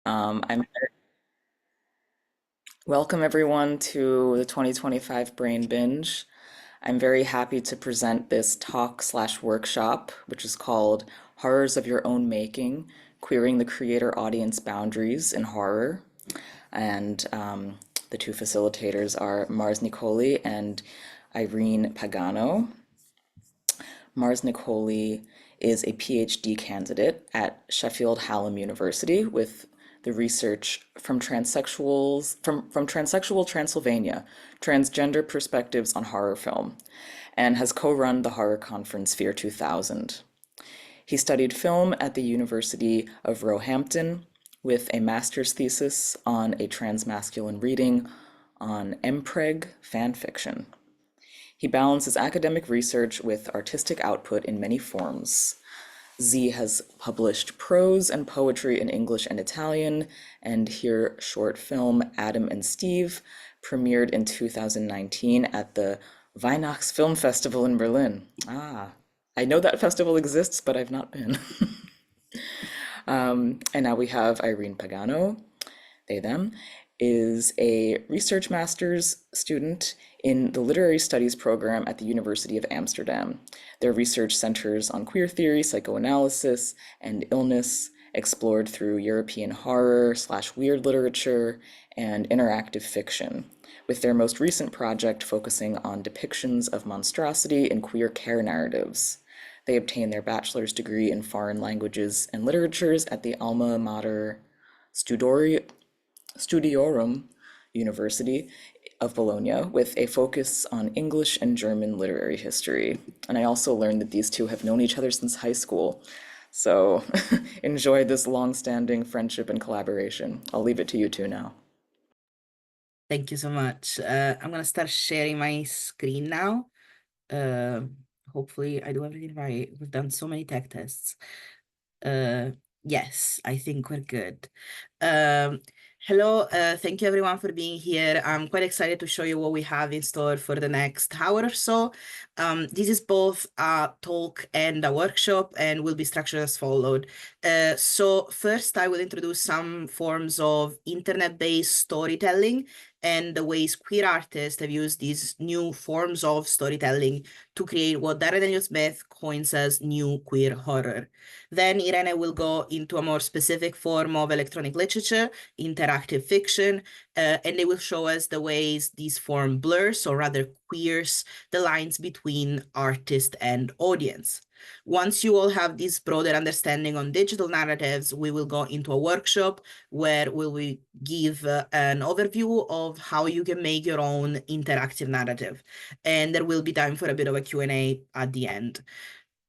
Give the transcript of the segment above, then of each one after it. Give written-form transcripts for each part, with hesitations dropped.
I'm welcome everyone to the 2025 Brain Binge. I'm very happy to present this talk slash workshop, which is called Horrors of Your Own Making, Queering the Creator Audience Boundaries in Horror. And the two facilitators are Mars Nicoli and Irene Pagano. Mars Nicoli is a PhD candidate at Sheffield Hallam University with the research from transsexual Transylvania, transgender perspectives on horror film, and has co-run the horror conference Fear 2000. He studied film at the University of Roehampton with a master's thesis on a transmasculine reading on MPreg fan fiction. He balances academic research with artistic output in many forms. Z has published prose and poetry in English and Italian, and her short film Adam and Steve premiered in 2019 at the Weihnachts Film Festival in Berlin. I know that festival exists, but I've not been. And now we have Irene Pagano, they, them, is a research master's student in the Literary Studies program at the University of Amsterdam. Their research centers on queer theory, psychoanalysis, and illness, explored through European horror slash weird literature and interactive fiction, with their most recent project focusing on depictions of monstrosity in queer care narratives. They obtained their bachelor's degree in foreign languages and literatures at the Alma Mater Studiorum University of Bologna with a focus on English and German literary history. And I also learned that these two have known each other since high school. So enjoy this long-standing friendship and collaboration. I'll leave it to you two now. Thank you so much. I'm gonna start sharing my screen now. Uh, Hopefully I do everything right. We've done so many tech tests. Yes, I think we're good. Um, Hello, thank you everyone for being here. I'm quite excited to show you what we have in store for the next hour or so. This is both a talk and a workshop and will be structured as followed. So first I will introduce some forms of internet-based storytelling and the ways queer artists have used these new forms of storytelling to create what Darren Smith coins as new queer horror. Then Irene will go into a more specific form of electronic literature, interactive fiction, and they will show us the ways these form blurs, or rather queers, the lines between artist and audience. Once you all have this broader understanding on digital narratives, we will go into a workshop where we will give an overview of how you can make your own interactive narrative. And there will be time for a bit of a Q&A at the end.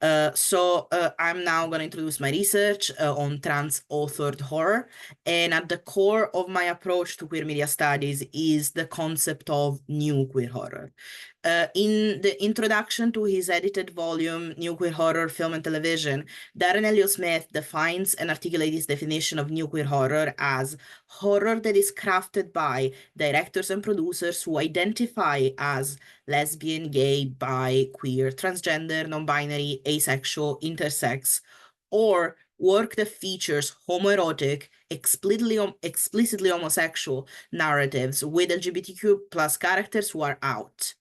I'm now going to introduce my research on trans-authored horror. And at the core of my approach to queer media studies is the concept of new queer horror. In the introduction to his edited volume, New Queer Horror, Film and Television, Darren Elliott Smith defines and articulates his definition of new queer horror as horror that is crafted by directors and producers who identify as lesbian, gay, bi, queer, transgender, non-binary, asexual, intersex, or work that features homoerotic, explicitly homosexual narratives with LGBTQ plus characters who are out.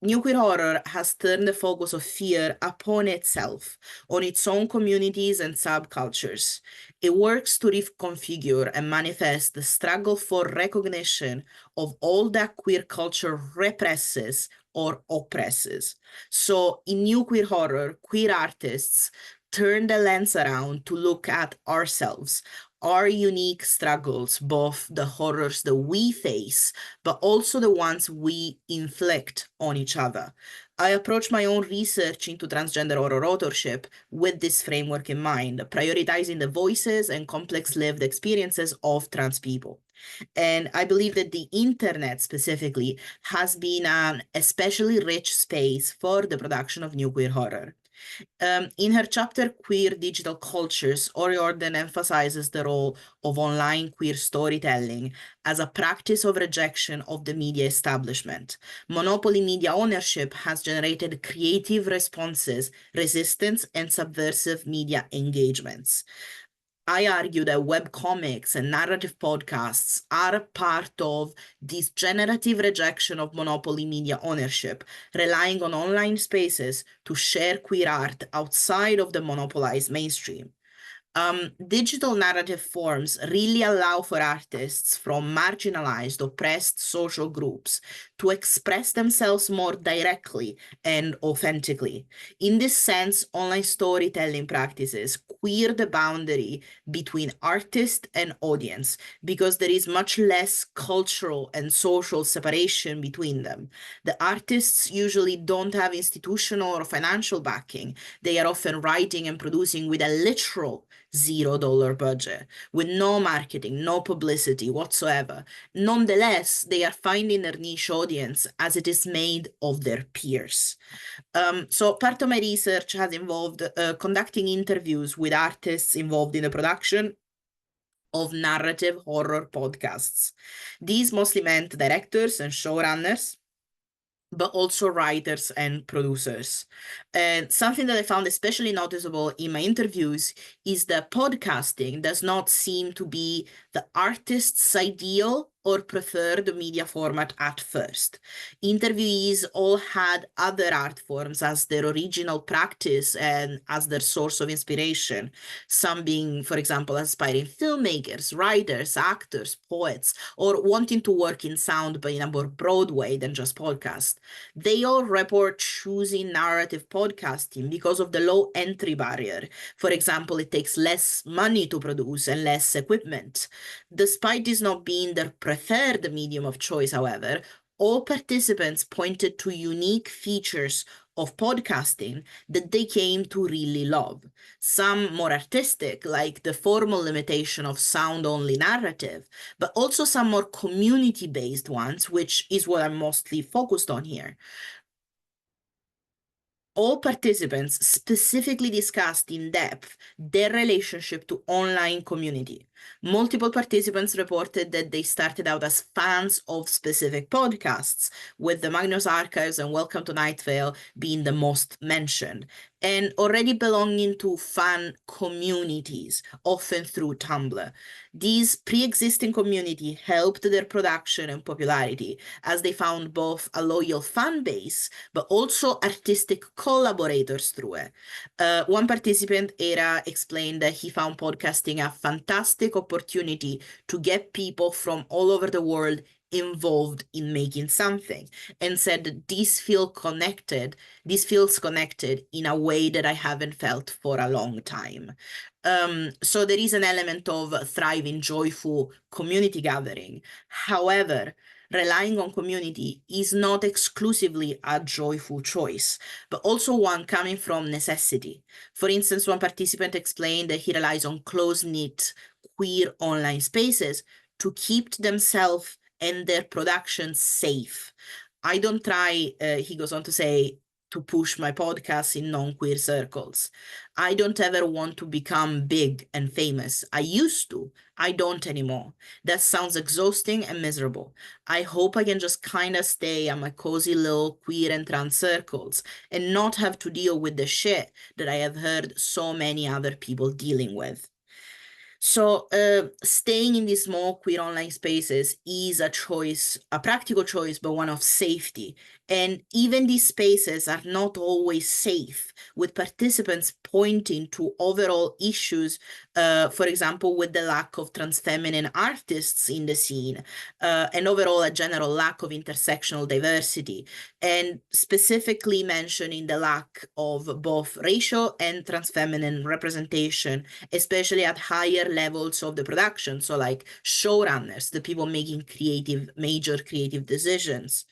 New queer horror has turned the focus of fear upon itself, on its own communities and subcultures. It works to reconfigure and manifest the struggle for recognition of all that queer culture represses or oppresses. So in new queer horror, queer artists turn the lens around to look at ourselves, our unique struggles, both the horrors that we face, but also the ones we inflict on each other. I approach my own research into transgender horror authorship with this framework in mind, prioritizing the voices and complex lived experiences of trans people. And I believe that the internet specifically has been an especially rich space for the production of new queer horror. In her chapter, Queer Digital Cultures, O'Riordan emphasizes the role of online queer storytelling as a practice of rejection of the media establishment. Monopoly media ownership has generated creative responses, resistance, and subversive media engagements. I argue that webcomics and narrative podcasts are a part of this generative rejection of monopoly media ownership, relying on online spaces to share queer art outside of the monopolized mainstream. Digital narrative forms really allow for artists from marginalized, oppressed social groups to express themselves more directly and authentically. In this sense, online storytelling practices queer the boundary between artist and audience because there is much less cultural and social separation between them. The artists usually don't have institutional or financial backing. They are often writing and producing with a literal $0 budget, with no marketing, no publicity whatsoever. Nonetheless, they are finding their niche audience as it is made of their peers. So part of my research has involved conducting interviews with artists involved in the production of narrative horror podcasts. These mostly meant directors and showrunners, but also writers and producers. And something that I found especially noticeable in my interviews is that podcasting does not seem to be the artist's ideal or preferred media format at first. Interviewees all had other art forms as their original practice and as their source of inspiration, some being, for example, aspiring filmmakers, writers, actors, poets, or wanting to work in sound but in a more broad way than just podcast. They all report choosing narrative podcasting because of the low entry barrier. For example, it takes less money to produce and less equipment. Despite this not being their preferred medium of choice, however, all participants pointed to unique features of podcasting that they came to really love. Some more artistic, like the formal limitation of sound-only narrative, but also some more community-based ones, which is what I'm mostly focused on here. All participants specifically discussed in depth their relationship to online community. Multiple participants reported that they started out as fans of specific podcasts, with the Magnus Archives and Welcome to Night Vale being the most mentioned, and already belonging to fan communities, often through Tumblr. These pre-existing community helped their production and popularity, as they found both a loyal fan base, but also artistic collaborators through it. One participant, Era, explained that he found podcasting a fantastic opportunity to get people from all over the world involved in making something, and said that this feels connected in a way that I haven't felt for a long time. So there is an element of thriving, joyful community gathering. However, relying on community is not exclusively a joyful choice, but also one coming from necessity. For instance, one participant explained that he relies on close-knit queer online spaces to keep themselves and their production safe. I don't try, he goes on to say, to push my podcast in non-queer circles. I don't ever want to become big and famous. I used to. I don't anymore. That sounds exhausting and miserable. I hope I can just kind of stay at my cozy little queer and trans circles and not have to deal with the shit that I have heard so many other people dealing with. So staying in these small queer online spaces is a choice, a practical choice, but one of safety. And even these spaces are not always safe, with participants pointing to overall issues, for example, with the lack of trans feminine artists in the scene, and overall a general lack of intersectional diversity, and specifically mentioning the lack of both racial and trans feminine representation, especially at higher levels of the production. So like showrunners, the people making major creative decisions.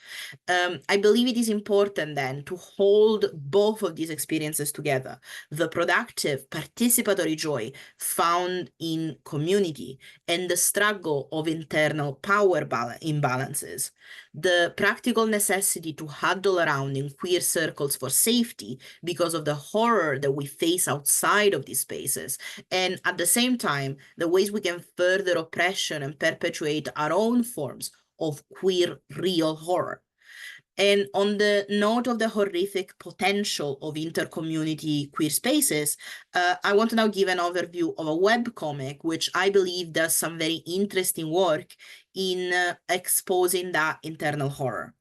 I believe it is important then to hold both of these experiences together. The productive, participatory joy found in community and the struggle of internal power imbalances. The practical necessity to huddle around in queer circles for safety because of the horror that we face outside of these spaces. And at the same time, the ways we can further oppression and perpetuate our own forms of queer real horror. And on the note of the horrific potential of inter-community queer spaces, I want to now give an overview of a webcomic, which I believe does some very interesting work in exposing that internal horror.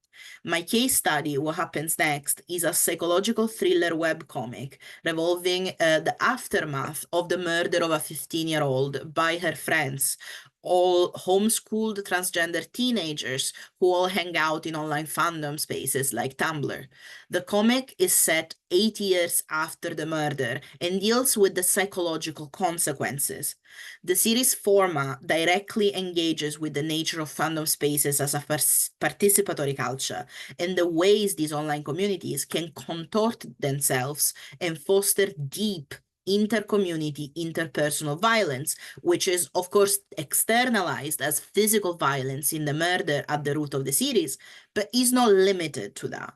My case study, What Happens Next, is a psychological thriller webcomic revolving the aftermath of the murder of a 15-year-old by her friends, all homeschooled transgender teenagers who all hang out in online fandom spaces like Tumblr. The comic is set 8 years after the murder and deals with the psychological consequences. The series format directly engages with the nature of fandom spaces as a participatory culture and the ways these online communities can contort themselves and foster deep inter-community, interpersonal violence, which is, of course, externalized as physical violence in the murder at the root of the series, but is not limited to that.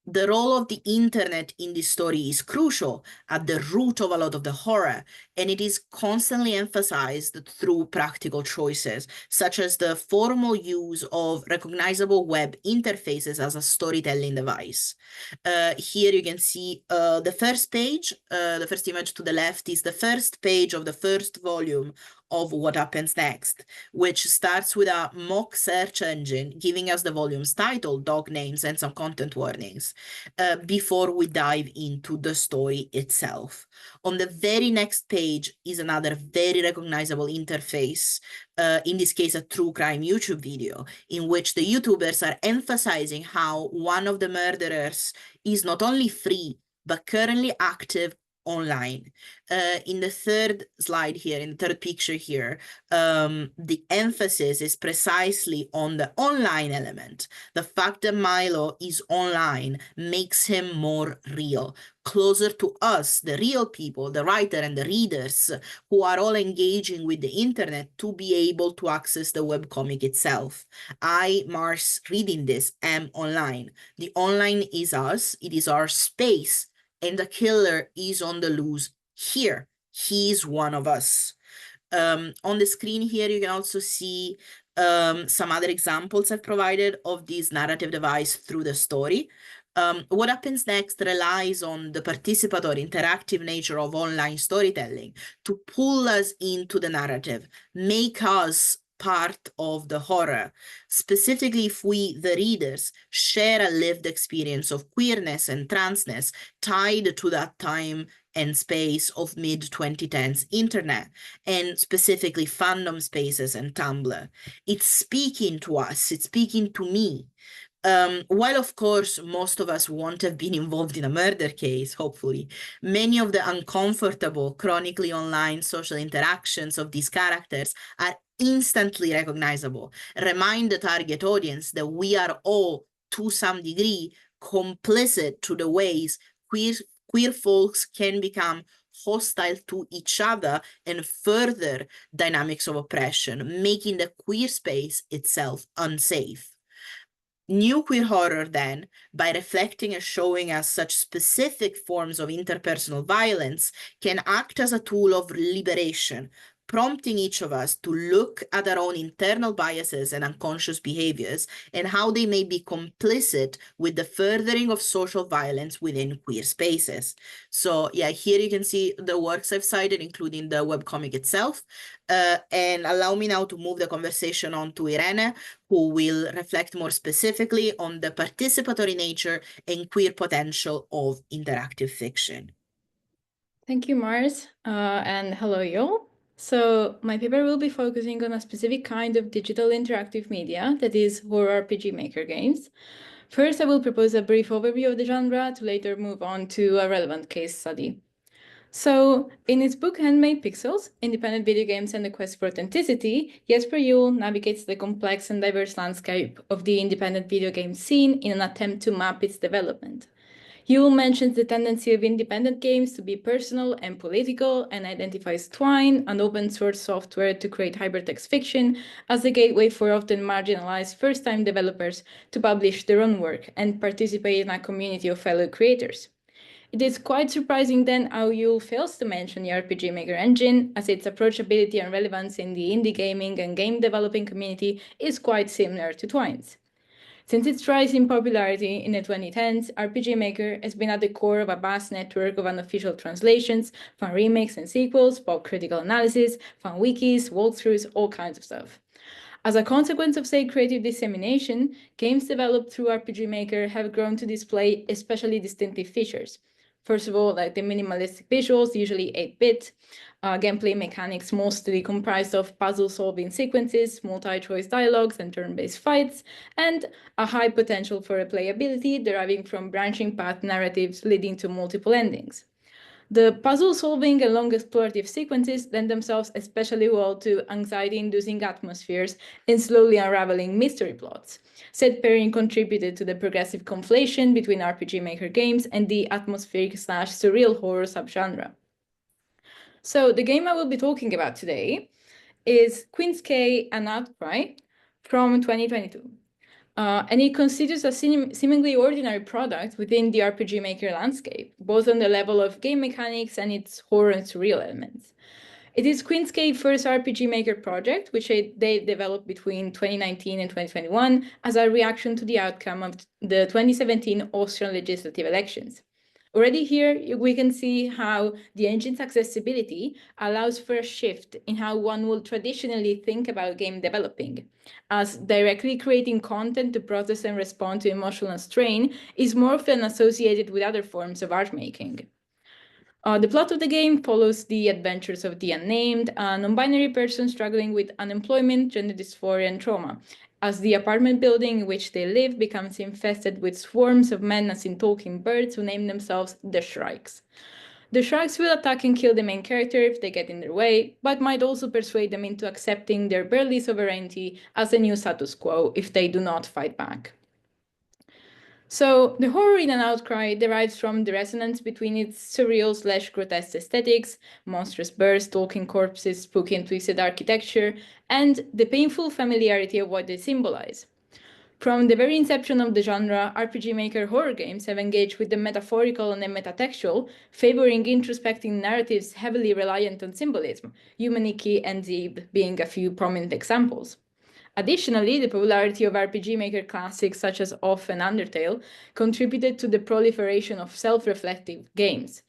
The role of the internet in this story is crucial at the root of a lot of the horror, and it is constantly emphasized through practical choices, such as the formal use of recognizable web interfaces as a storytelling device. Here you can see the first page, the first image to the left is the first page of the first volume of What Happens Next, which starts with a mock search engine giving us the volume's title, dog names, and some content warnings before we dive into the story itself. On the very next page is another very recognizable interface, in this case, a true crime YouTube video, in which the YouTubers are emphasizing how one of the murderers is not only free, but currently active online. In the third slide here, in the third picture here, the emphasis is precisely on the online element. The fact that Milo is online makes him more real, closer to us, the real people, the writer and the readers, who are all engaging with the internet to be able to access the webcomic itself. I, Mars, reading this, am online. The online is us, it is our space, and the killer is on the loose here. He's one of us. On the screen here, you can also see some other examples I've provided of this narrative device through the story. What Happens Next relies on the participatory, interactive nature of online storytelling to pull us into the narrative, make us part of the horror, specifically if we, the readers, share a lived experience of queerness and transness tied to that time and space of mid-2010s internet, and specifically fandom spaces and Tumblr. It's speaking to us, it's speaking to me. While, of course, most of us won't have been involved in a murder case, hopefully, many of the uncomfortable, chronically online social interactions of these characters are instantly recognizable, remind the target audience that we are all, to some degree, complicit to the ways queer folks can become hostile to each other and further dynamics of oppression, making the queer space itself unsafe. New queer horror, then, by reflecting and showing us such specific forms of interpersonal violence, can act as a tool of liberation, prompting each of us to look at our own internal biases and unconscious behaviors and how they may be complicit with the furthering of social violence within queer spaces. So yeah, here you can see the works I've cited, including the webcomic itself. And allow me now to move the conversation on to Irene, who will reflect more specifically on the participatory nature and queer potential of interactive fiction. Thank you, Mars, and hello, y'all. So my paper will be focusing on a specific kind of digital interactive media, that is horror RPG maker games. First, I will propose a brief overview of the genre to later move on to a relevant case study. So, in his book Handmade Pixels, Independent Video Games and the Quest for Authenticity, Jesper Juhl navigates the complex and diverse landscape of the independent video game scene in an attempt to map its development. Juhl mentions the tendency of independent games to be personal and political and identifies Twine, an open source software to create hypertext fiction, as the gateway for often marginalized first-time developers to publish their own work and participate in a community of fellow creators. It is quite surprising then how Juhl fails to mention the RPG Maker engine, as its approachability and relevance in the indie gaming and game developing community is quite similar to Twine's. Since its rise in popularity in the 2010s, RPG Maker has been at the core of a vast network of unofficial translations, fan remakes and sequels, pop critical analysis, fan wikis, walkthroughs, all kinds of stuff. As a consequence of said creative dissemination, games developed through RPG Maker have grown to display especially distinctive features. First of all, like the minimalistic visuals, usually 8-bit, gameplay mechanics mostly comprised of puzzle-solving sequences, multi-choice dialogues, and turn-based fights, and a high potential for replayability deriving from branching path narratives leading to multiple endings. The puzzle-solving and long explorative sequences lend themselves especially well to anxiety-inducing atmospheres and slowly unraveling mystery plots. Said pairing contributed to the progressive conflation between RPG Maker games and the atmospheric/surreal horror subgenre. So the game I will be talking about today is Queen's K An Outcry from 2022. And it considers a seemingly ordinary product within the RPG Maker landscape, both on the level of game mechanics and its horror and surreal elements. It is Queen's Cave's first RPG Maker project, which they developed between 2019 and 2021 as a reaction to the outcome of the 2017 Austrian legislative elections. Already here, we can see how the engine's accessibility allows for a shift in how one would traditionally think about game developing, as directly creating content to process and respond to emotional strain is more often associated with other forms of art making. The plot of the game follows the adventures of the unnamed, a non-binary person struggling with unemployment, gender dysphoria, and trauma, as the apartment building in which they live becomes infested with swarms of menacing talking birds who name themselves the Shrikes. The Shrikes will attack and kill the main character if they get in their way, but might also persuade them into accepting their burly sovereignty as a new status quo if they do not fight back. So the horror in An Outcry derives from the resonance between its surreal/grotesque aesthetics, monstrous birds, talking corpses, spooky and twisted architecture, and the painful familiarity of what they symbolize. From the very inception of the genre, RPG Maker horror games have engaged with the metaphorical and the metatextual, favoring introspective narratives heavily reliant on symbolism, Humaniki and Zeb being a few prominent examples. Additionally, the popularity of RPG Maker classics such as Off and Undertale contributed to the proliferation of self-reflective games.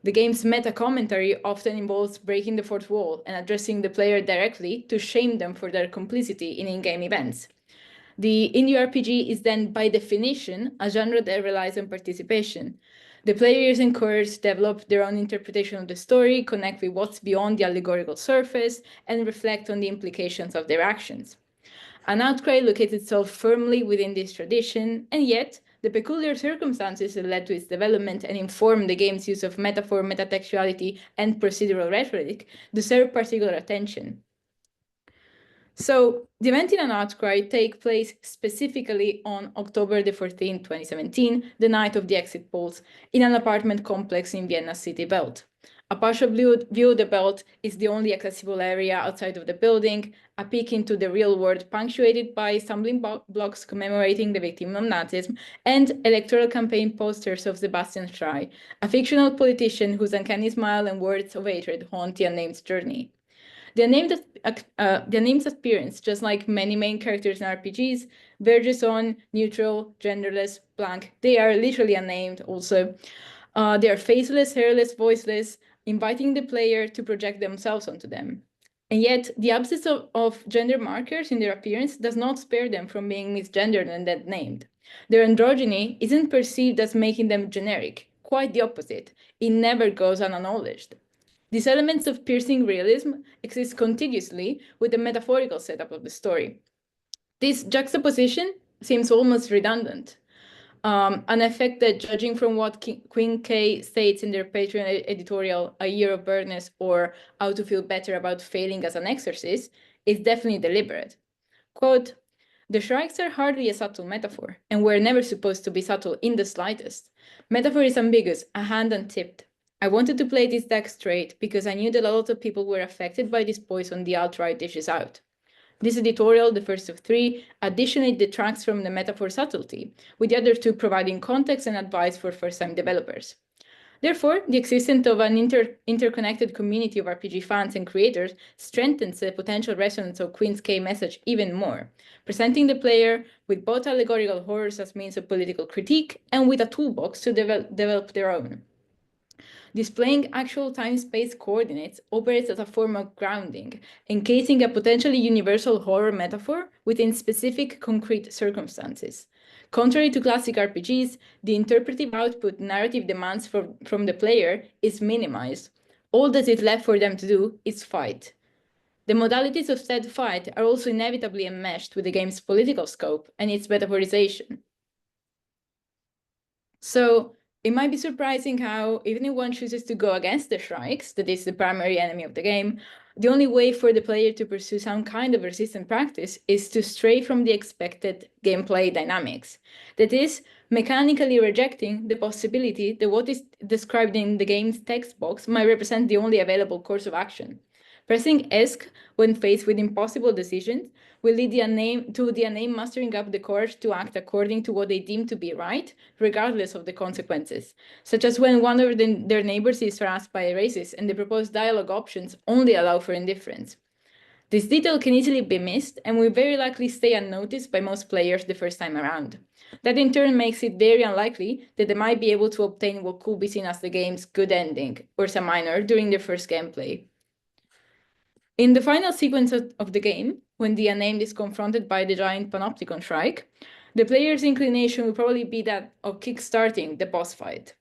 The game's meta-commentary often involves breaking the fourth wall and addressing the player directly to shame them for their complicity in in-game events. The indie RPG is then, by definition, a genre that relies on participation. The player is encouraged to develop their own interpretation of the story, connect with what's beyond the allegorical surface, and reflect on the implications of their actions. An Outcry locates itself firmly within this tradition, and yet the peculiar circumstances that led to its development and informed the game's use of metaphor, metatextuality, and procedural rhetoric deserve particular attention. So the event in An Outcry takes place specifically on October the 14th, 2017, the night of the exit polls, in an apartment complex in Vienna's city belt. A partial view of the belt is the only accessible area outside of the building, a peek into the real world punctuated by stumbling blocks commemorating the victim of Nazism, and electoral campaign posters of Sebastian Schrey, a fictional politician whose uncanny smile and words of hatred haunt the unnamed journey. The unnamed appearance, just like many main characters in RPGs, verges on neutral, genderless, blank. They are literally unnamed also. They are faceless, hairless, voiceless, inviting the player to project themselves onto them. And yet, the absence of gender markers in their appearance does not spare them from being misgendered and then named. Their androgyny isn't perceived as making them generic, quite the opposite. It never goes unacknowledged. These elements of piercing realism exist contiguously with the metaphorical setup of the story. This juxtaposition seems almost redundant. An effect that, judging from what Queen K states in their Patreon editorial, A Year of Burness, or How to Feel Better About Failing as an Exorcist, is definitely deliberate. Quote, "The Shrikes are hardly a subtle metaphor, and were never supposed to be subtle in the slightest. Metaphor is ambiguous, a hand untipped. I wanted to play this deck straight because I knew that a lot of people were affected by this poison the outright dishes out. This editorial, the first of three, additionally detracts from the metaphor subtlety, with the other two providing context and advice for first-time developers. Therefore, the existence of an interconnected community of RPG fans and creators strengthens the potential resonance of Queen's K message even more, presenting the player with both allegorical horrors as means of political critique and with a toolbox to develop their own. Displaying actual time-space coordinates operates as a form of grounding, encasing a potentially universal horror metaphor within specific concrete circumstances. Contrary to classic RPGs, the interpretive output narrative demands from the player is minimized. All that is left for them to do is fight. The modalities of said fight are also inevitably enmeshed with the game's political scope and its metaphorization. So it might be surprising how, even if one chooses to go against the Shrikes, that is the primary enemy of the game, the only way for the player to pursue some kind of resistant practice is to stray from the expected gameplay dynamics. That is, mechanically rejecting the possibility that what is described in the game's text box might represent the only available course of action. Pressing ESC when faced with impossible decisions will lead the unnamed mustering up the courage to act according to what they deem to be right, regardless of the consequences, such as when one of their neighbors is harassed by a racist and the proposed dialogue options only allow for indifference. This detail can easily be missed and will very likely stay unnoticed by most players the first time around. That in turn makes it very unlikely that they might be able to obtain what could be seen as the game's good ending, or some minor, during their first gameplay. In the final sequence of the game, when the unnamed is confronted by the giant Panopticon Shrike, the player's inclination will probably be that of kickstarting the boss fight.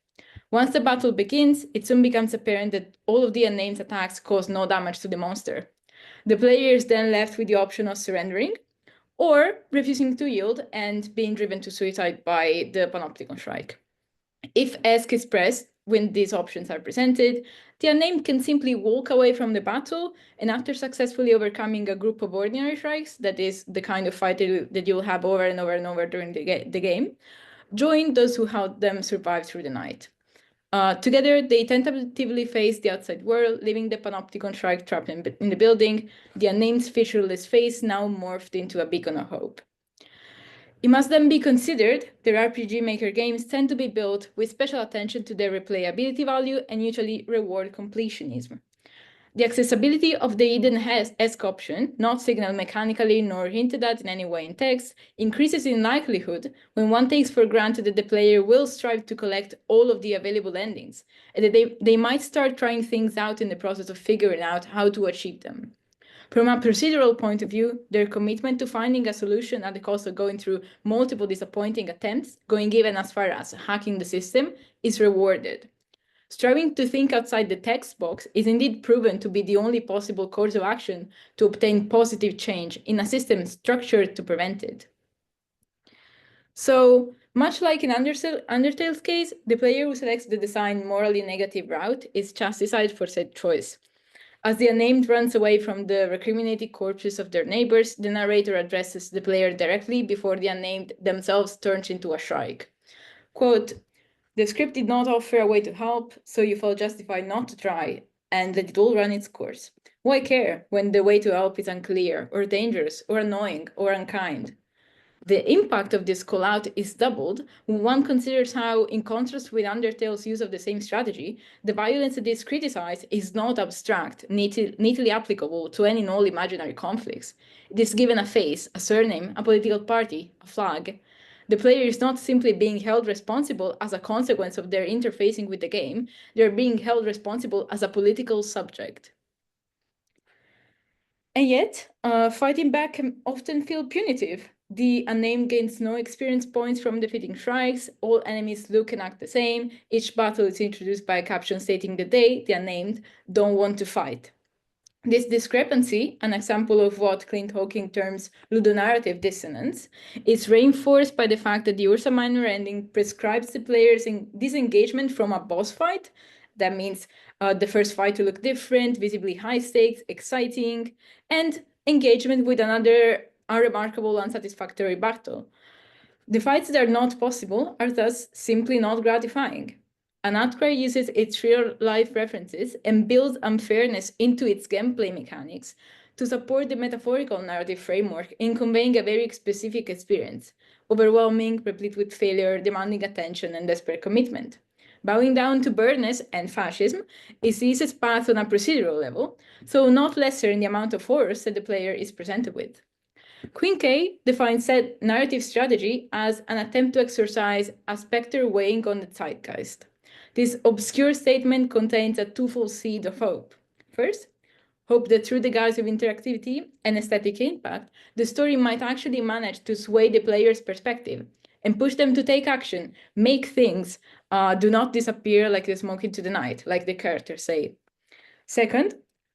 Once the battle begins, it soon becomes apparent that all of the unnamed attacks cause no damage to the monster. The player is then left with the option of surrendering, or refusing to yield and being driven to suicide by the Panopticon Shrike. If ESC is pressed when these options are presented, the unnamed can simply walk away from the battle, and after successfully overcoming a group of ordinary shrikes, that is the kind of fight that you'll have over and over and over during the game, join those who helped them survive through the night. Together, they tentatively face the outside world, leaving the Panopticon Shrike trapped in the building, the unnamed featureless face now morphed into a beacon of hope. It must then be considered that RPG Maker games tend to be built with special attention to their replayability value and usually reward completionism. The accessibility of the hidden ESC option, not signaled mechanically nor hinted at in any way in text, increases in likelihood when one takes for granted that the player will strive to collect all of the available endings, and that they might start trying things out in the process of figuring out how to achieve them. From a procedural point of view, their commitment to finding a solution at the cost of going through multiple disappointing attempts, going even as far as hacking the system, is rewarded. Striving to think outside the text box is indeed proven to be the only possible course of action to obtain positive change in a system structured to prevent it. So, much like in Undertale's case, the player who selects the design morally negative route is chastised for said choice. As the unnamed runs away from the recriminated corpses of their neighbors, the narrator addresses the player directly before the unnamed themselves turns into a shrike. Quote, "The script did not offer a way to help, so you felt justified not to try and let it all run its course. Why care when the way to help is unclear, or dangerous, or annoying, or unkind?" The impact of this call-out is doubled when one considers how, in contrast with Undertale's use of the same strategy, the violence that is criticized is not abstract, neatly applicable to any and all imaginary conflicts. It is given a face, a surname, a political party, a flag. The player is not simply being held responsible as a consequence of their interfacing with the game, they are being held responsible as a political subject. And yet, fighting back can often feel punitive. The unnamed gains no experience points from defeating shrikes, all enemies look and act the same, each battle is introduced by a caption stating that they, the unnamed, don't want to fight. This discrepancy, an example of what Clint Hawking terms ludonarrative dissonance, is reinforced by the fact that the Ursa Minor ending prescribes the player's disengagement from a boss fight. That means the first fight to look different, visibly high stakes, exciting, and engagement with another unremarkable, unsatisfactory battle. The fights that are not possible are thus simply not gratifying. An outcry uses its real-life references and builds unfairness into its gameplay mechanics to support the metaphorical narrative framework in conveying a very specific experience, overwhelming, replete with failure, demanding attention, and desperate commitment. bowing down to burness and fascism is the easiest path on a procedural level, so not lesser in the amount of horrors that the player is presented with. Queen K defines said narrative strategy as an attempt to exercise a specter weighing on the zeitgeist. This obscure statement contains a twofold seed of hope. First, hope that through the guise of interactivity and aesthetic impact, the story might actually manage to sway the player's perspective and push them to take action, make things, do not disappear like the smoke into the night, like the characters say. Second,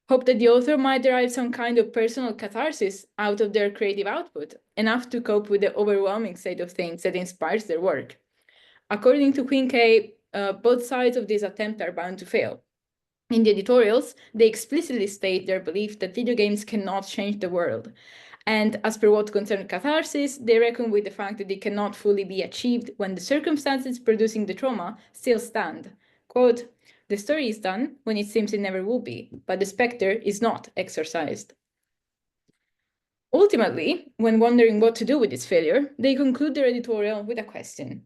hope that the author might derive some kind of personal catharsis out of their creative output, enough to cope with the overwhelming state of things that inspires their work. According to Queen K, both sides of this attempt are bound to fail. In the editorials, they explicitly state their belief that video games cannot change the world. And as per what concerns catharsis, they reckon with the fact that it cannot fully be achieved when the circumstances producing the trauma still stand. Quote, the story is done when it seems it never will be, but the specter is not exorcised. Ultimately, when wondering what to do with this failure, they conclude their editorial with a question.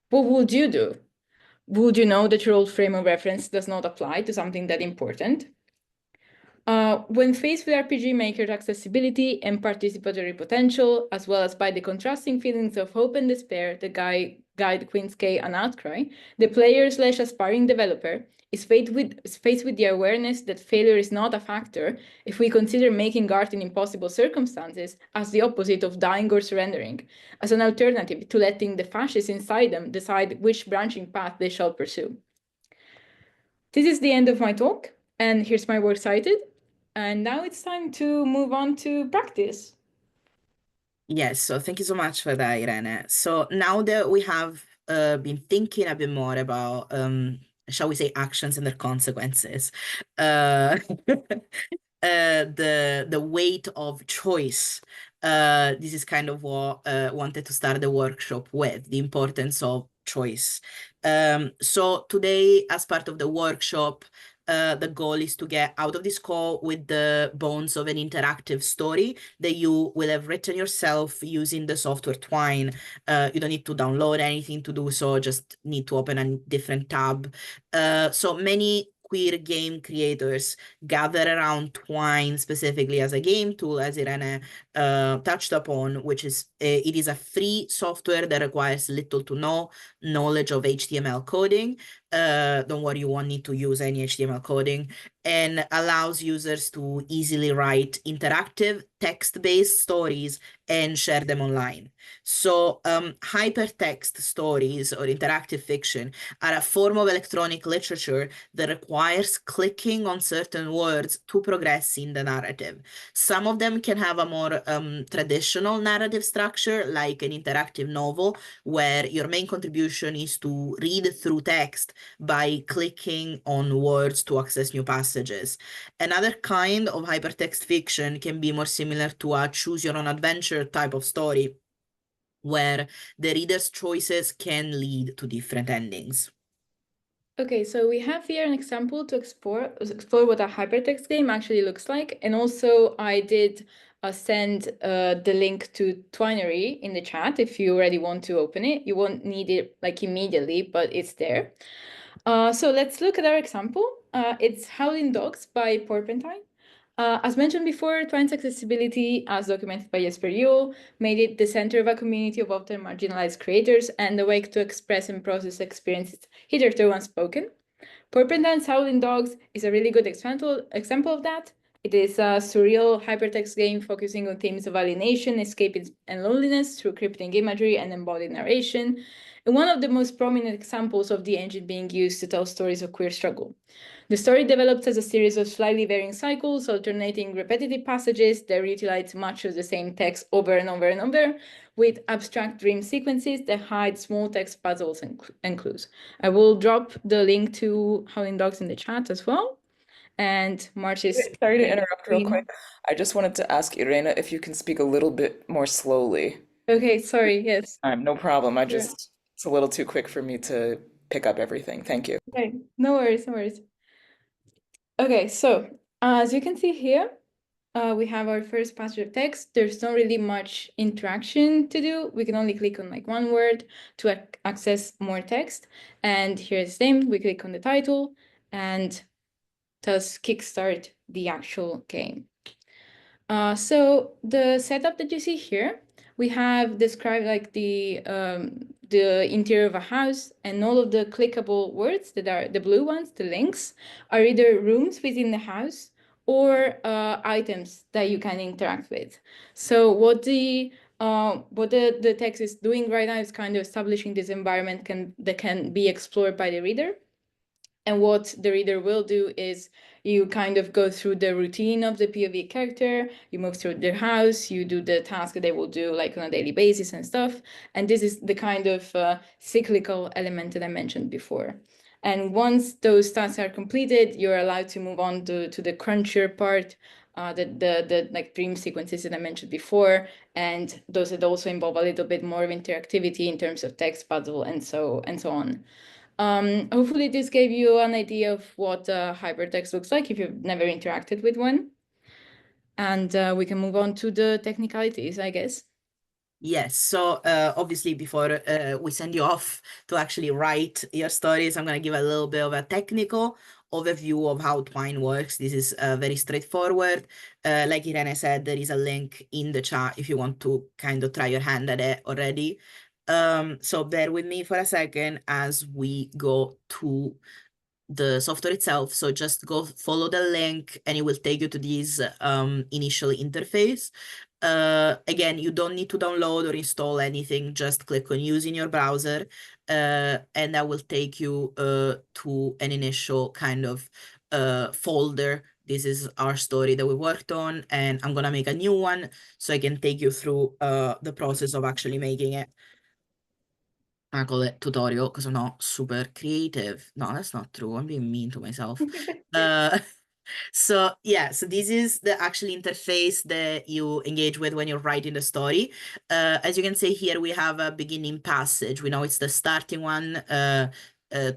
What would you do? Would you know that your old frame of reference does not apply to something that important? When faced with RPG Maker's accessibility and participatory potential, as well as by the contrasting feelings of hope and despair that guide Queen's K and Outcry, the player/aspiring developer is faced with the awareness that failure is not a factor if we consider making art in impossible circumstances as the opposite of dying or surrendering, as an alternative to letting the fascists inside them decide which branching path they shall pursue. This is the end of my talk, and here's my works cited. And now it's time to move on to practice. Yes, so thank you so much for that, Irene. So now that we have been thinking a bit more about, shall we say, actions and their consequences, the weight of choice. This is kind of what wanted to start the workshop with, the importance of choice. So today, as part of the workshop, the goal is to get out of this call with the bones of an interactive story that you will have written yourself using the software Twine. You don't need to download anything to do so, just need to open a different tab. So many queer game creators gather around Twine specifically as a game tool, as Irene touched upon, which is it is a free software that requires little to no knowledge of HTML coding. Don't worry, you won't need to use any HTML coding, and allows users to easily write interactive text-based stories and share them online. So hypertext stories or interactive fiction are a form of electronic literature that requires clicking on certain words to progress in the narrative. Some of them can have a more traditional narrative structure, like an interactive novel, where your main contribution is to read through text by clicking on words to access new passages. Another kind of hypertext fiction can be more similar to a choose-your-own-adventure type of story, where the reader's choices can lead to different endings. Okay, so we have here an example to explore what a hypertext game actually looks like. And also I did send the link to Twinery in the chat if you already want to open it. You won't need it like immediately, but it's there. So let's look at our example. It's Howling Dogs by Porpentine. As mentioned before, Twine's accessibility, as documented by Jesper Juhl, made it the center of a community of often marginalized creators and a way to express and process experiences hitherto unspoken. Porpentine's Howling Dogs is a really good example of that. It is a surreal hypertext game focusing on themes of alienation, escapism, and loneliness through cryptic imagery and embodied narration, and one of the most prominent examples of the engine being used to tell stories of queer struggle. The story develops as a series of slightly varying cycles, alternating repetitive passages that reutilize much of the same text over and over and over, with abstract dream sequences that hide small text puzzles and clues. I will drop the link to Howling Dogs in the chat as well. And March is... Sorry to interrupt real quick. I just wanted to ask Irene if you can speak a little bit more slowly. Okay, sorry, yes. No problem. Sure. It's a little too quick for me to pick up everything. Thank you. Okay, no worries, no worries. Okay, so as you can see here, we have our first passage of text. There's not really much interaction to do. We can only click on like one word to access more text. And here's the name. We click on the title and thus kickstart the actual game. So the setup that you see here, we have described like the interior of a house, and all of the clickable words that are the blue ones, the links, are either rooms within the house or items that you can interact with. So what the text is doing right now is kind of establishing this environment that can be explored by the reader. And what the reader will do is you kind of go through the routine of the POV character, you move through their house, you do the task that they will do like on a daily basis and stuff. And this is the kind of cyclical element that I mentioned before. And once those tasks are completed, you're allowed to move on to the crunchier part, the like dream sequences that I mentioned before, and those that also involve a little bit more of interactivity in terms of text puzzle and so on. Hopefully this gave you an idea of what hypertext looks like if you've never interacted with one. And we can move on to the technicalities, I guess. Yes, so obviously before we send you off to actually write your stories, I'm going to give a little bit of a technical overview of how Twine works. This is very straightforward. Like Irene said, there is a link in the chat if you want to kind of try your hand at it already. So bear with me for a second as we go to the software itself. So just go follow the link and it will take you to this initial interface. Again, you don't need to download or install anything, just click on use in your browser and that will take you to an initial kind of folder. This is our story that we worked on, and I'm gonna make a new one so I can take you through the process of actually making it. I call it tutorial because I'm not super creative. No, that's not true. I'm being mean to myself. So yeah, so this is the actual interface that you engage with when you're writing the story. As you can see here, we have a beginning passage. We know it's the starting one.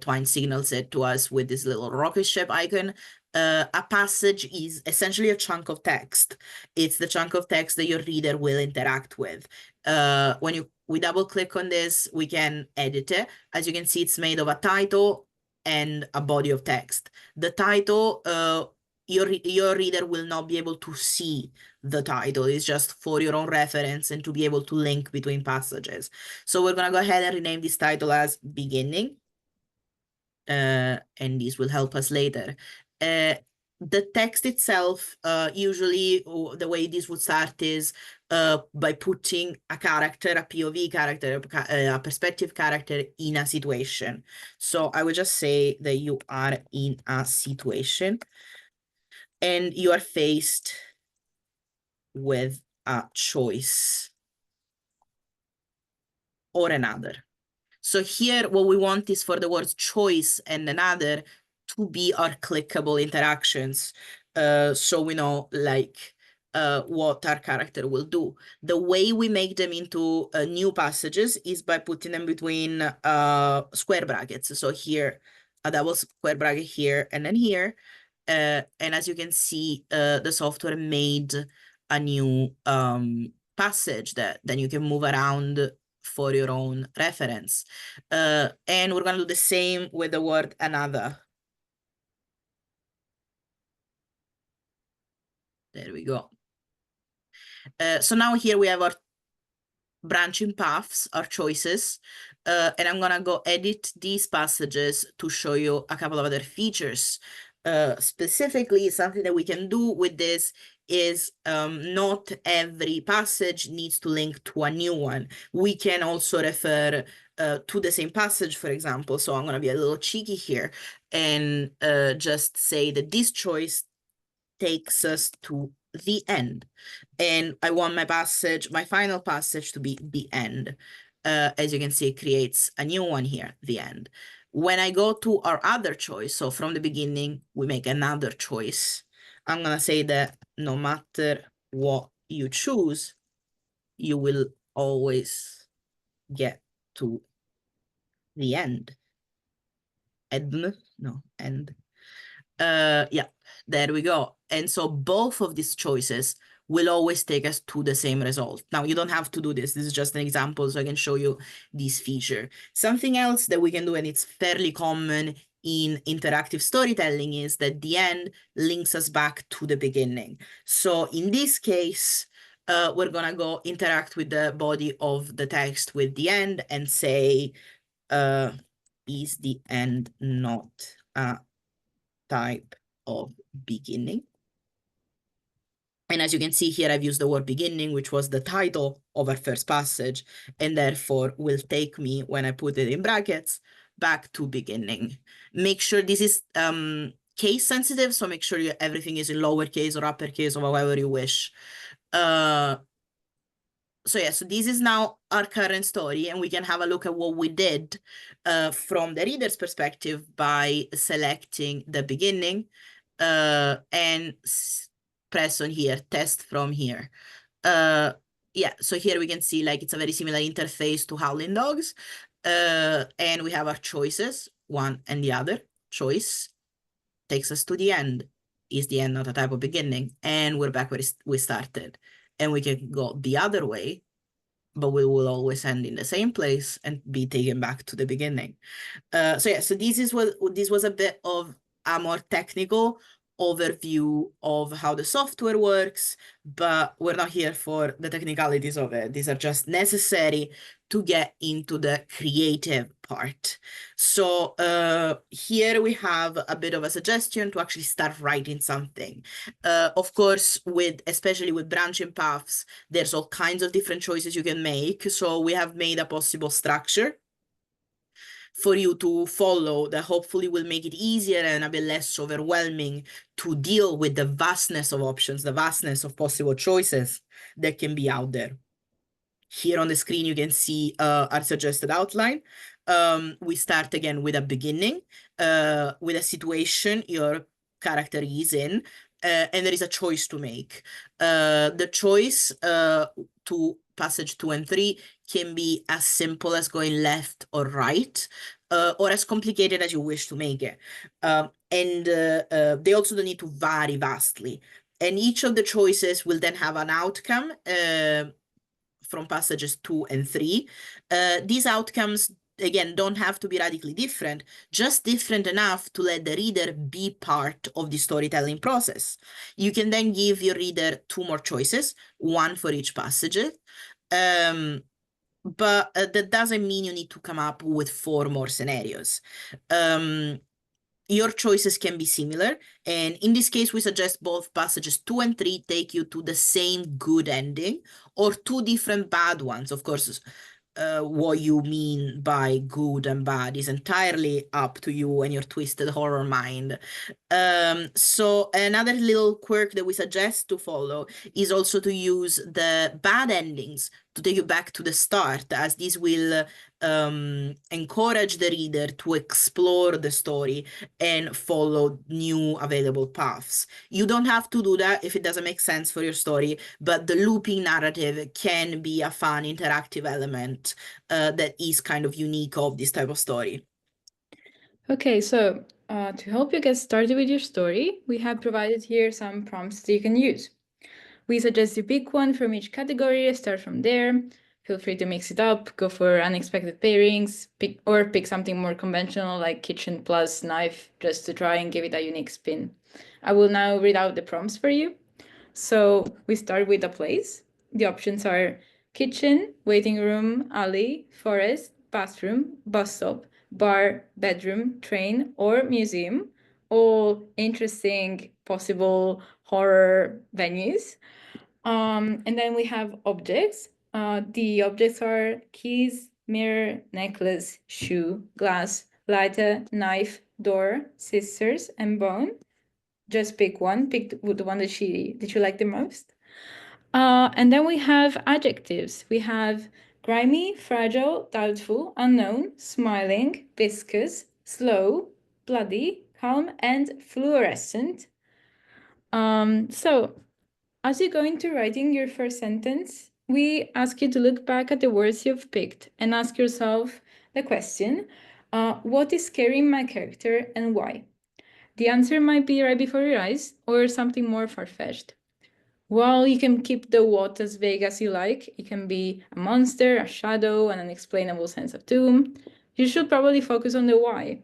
Twine signals it to us with this little rocket ship icon. A passage is essentially a chunk of text. It's the chunk of text that your reader will interact with. When we double click on this, we can edit it. As you can see, it's made of a title and a body of text. The title, your reader will not be able to see the title. It's just for your own reference and to be able to link between passages. So we're gonna go ahead and rename this title as beginning. And this will help us later. The text itself, usually the way this would start is by putting a character, a POV character, a perspective character in a situation. So I would just say that you are in a situation and you are faced with a choice or another. So here, what we want is for the words choice and another to be our clickable interactions. So we know like what our character will do. The way we make them into new passages is by putting them between square brackets. So here, a double square bracket here and then here. And as you can see, the software made a new passage that then you can move around for your own reference. And we're gonna do the same with the word another. There we go. So now here we have our branching paths, our choices, and I'm gonna go edit these passages to show you a couple of other features. Specifically, something that we can do with this is not every passage needs to link to a new one. We can also refer to the same passage, for example. So I'm gonna be a little cheeky here and just say that this choice takes us to the end. And I want my final passage to be the end. As you can see, it creates a new one here, the end. When I go to our other choice, so from the beginning, we make another choice. I'm gonna say that no matter what you choose, you will always get to the end. End. Yeah, there we go. And so both of these choices will always take us to the same result. Now, you don't have to do this. This is just an example, so I can show you this feature. Something else that we can do, and it's fairly common in interactive storytelling, is that the end links us back to the beginning. So in this case, we're gonna go interact with the body of the text with the end and say, is the end not a type of beginning? And as you can see here, I've used the word beginning, which was the title of our first passage, and therefore will take me, when I put it in brackets, back to beginning. Make sure this is case sensitive, so make sure everything is in lowercase or uppercase or however you wish. So yeah, so this is now our current story, and we can have a look at what we did from the reader's perspective by selecting the beginning and press on here, test from here. Yeah, so here we can see like it's a very similar interface to Howling Dogs. And we have our choices, one and the other. Choice takes us to the end. Is the end not a type of beginning? And we're back where we started. And we can go the other way, but we will always end in the same place and be taken back to the beginning. So yeah, so this was a bit of a more technical overview of how the software works, but we're not here for the technicalities of it. These are just necessary to get into the creative part. So here we have a bit of a suggestion to actually start writing something. Of course, especially with branching paths, there's all kinds of different choices you can make. So we have made a possible structure for you to follow that hopefully will make it easier and a bit less overwhelming to deal with the vastness of options, the vastness of possible choices that can be out there. Here on the screen, you can see our suggested outline. We start again with a beginning, with a situation your character is in, and there is a choice to make. The choice to passage 2 and 3 can be as simple as going left or right, or as complicated as you wish to make it. And they also don't need to vary vastly. And each of the choices will then have an outcome from passages 2 and 3. These outcomes, again, don't have to be radically different, just different enough to let the reader be part of the storytelling process. You can then give your reader 2 more choices, one for each passage. But that doesn't mean you need to come up with 4 more scenarios. Your choices can be similar, and in this case, we suggest both passages 2 and 3 take you to the same good ending, or 2 different bad ones. Of course, what you mean by good and bad is entirely up to you and your twisted horror mind. So another little quirk that we suggest to follow is also to use the bad endings to take you back to the start, as this will encourage the reader to explore the story and follow new available paths. You don't have to do that if it doesn't make sense for your story, but the looping narrative can be a fun interactive element that is kind of unique of this type of story. Okay, so to help you get started with your story, we have provided here some prompts that you can use. We suggest you pick one from each category, start from there. Feel free to mix it up, go for unexpected pairings, pick something more conventional like kitchen plus knife, just to try and give it a unique spin. I will now read out the prompts for you. So we start with a place. The options are kitchen, waiting room, alley, forest, bathroom, bus stop, bar, bedroom, train, or museum. All interesting possible horror venues. And then we have objects. The objects are keys, mirror, necklace, shoe, glass, lighter, knife, door, scissors, and bone. Just pick one. Pick the one that you like the most. And then we have adjectives. We have grimy, fragile, doubtful, unknown, smiling, viscous, slow, bloody, calm, and fluorescent. So as you go into writing your first sentence, we ask you to look back at the words you've picked and ask yourself the question, what is scaring my character and why? the answer might be right before your eyes or something more far-fetched. Well, you can keep the what as vague as you like. It can be a monster, a shadow, an unexplainable sense of doom. You should probably focus on the why.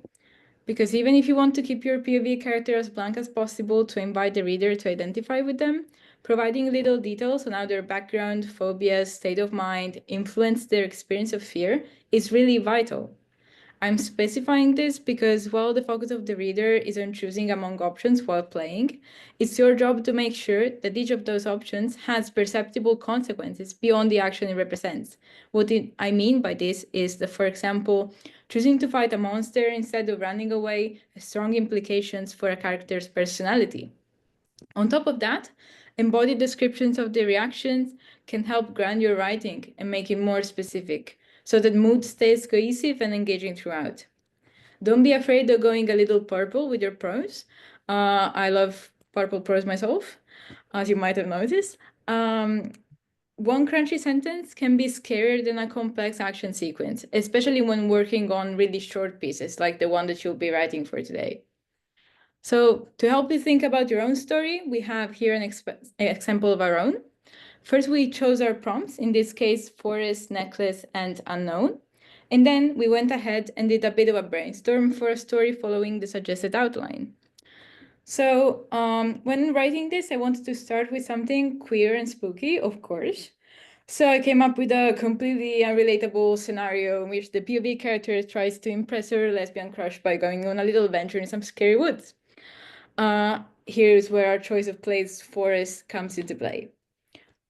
Because even if you want to keep your POV character as blank as possible to invite the reader to identify with them, providing little details on how their background, phobias, state of mind influence their experience of fear is really vital. I'm specifying this because while the focus of the reader is on choosing among options while playing, it's your job to make sure that each of those options has perceptible consequences beyond the action it represents. I mean by this is that, for example, choosing to fight a monster instead of running away has strong implications for a character's personality. On top of that, embodied descriptions of the reactions can help ground your writing and make it more specific, so that mood stays cohesive and engaging throughout. Don't be afraid of going a little purple with your prose. I love purple prose myself, as you might have noticed. One crunchy sentence can be scarier than a complex action sequence, especially when working on really short pieces like the one that you'll be writing for today. So to help you think about your own story, we have here an example of our own. First, we chose our prompts, in this case, forest, necklace, and unknown. And then we went ahead and did a bit of a brainstorm for a story following the suggested outline. So when writing this, I wanted to start with something queer and spooky, of course. So I came up with a completely unrelatable scenario in which the POV character tries to impress her lesbian crush by going on a little adventure in some scary woods. Here's where our choice of place forest comes into play.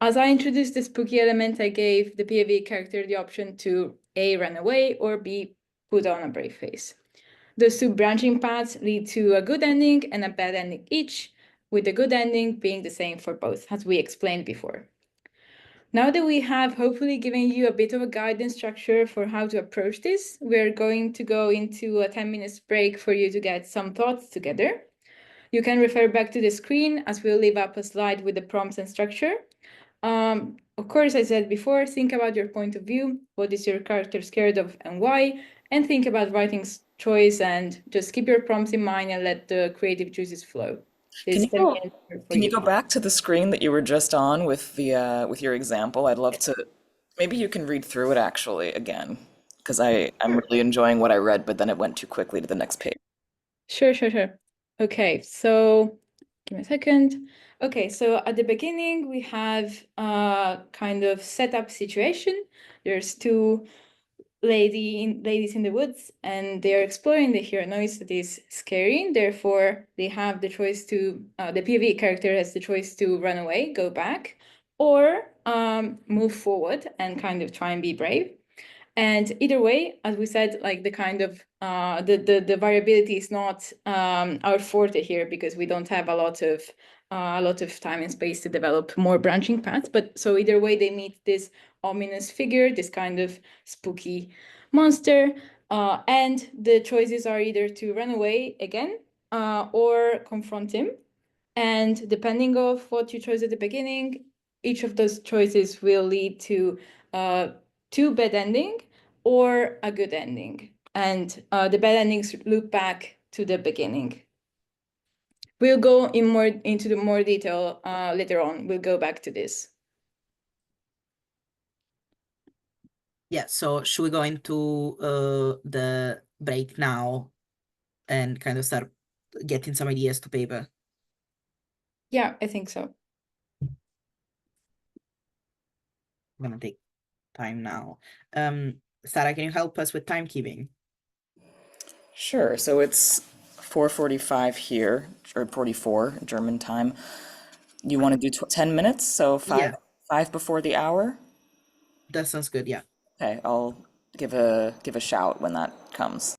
As I introduced the spooky element, I gave the POV character the option to A, run away, or B, put on a brave face. Those two branching paths lead to a good ending and a bad ending each, with the good ending being the same for both, as we explained before. Now that we have hopefully given you a bit of a guidance structure for how to approach this, we're going to go into a 10 minutes break for you to get some thoughts together. You can refer back to the screen as we'll leave up a slide with the prompts and structure. Of course, I said before, think about your point of view, what is your character scared of and why, and think about writing choice and just keep your prompts in mind and let the creative juices flow. Can This you 10 go, minutes are for can you you. go back to the screen that you were just on with the with your example? I'd love to, maybe you can read through it actually again, because I'm Sure. really enjoying what I read, but then it went too quickly to the next page. Sure. Okay, so give me a second. Okay, so at the beginning, we have a kind of setup situation. There's two ladies in the woods, and they're exploring. They hear a noise that is scary. Therefore, they have the choice to, the POV character has the choice to run away, go back, or move forward and kind of try and be brave. And either way, as we said, like the kind of the variability is not our forte here because we don't have a lot of time and space to develop more branching paths. But so either way, they meet this ominous figure, this kind of spooky monster, and the choices are either to run away again or confront him. And depending of what you chose at the beginning, each of those choices will lead to bad ending or a good ending. And the bad endings loop back to the beginning. We'll go into the more detail later on. We'll go back to this. Yeah, so should we go into the break now and kind of start getting some ideas to paper? Yeah, I think so. I'm gonna take time now. Sarah, can you help us with timekeeping? Sure. So it's 4:45 here, or 44 German time. You want to do 10 minutes, so Yeah, five before the hour? that sounds good. Yeah. Okay, I'll give a shout when that comes.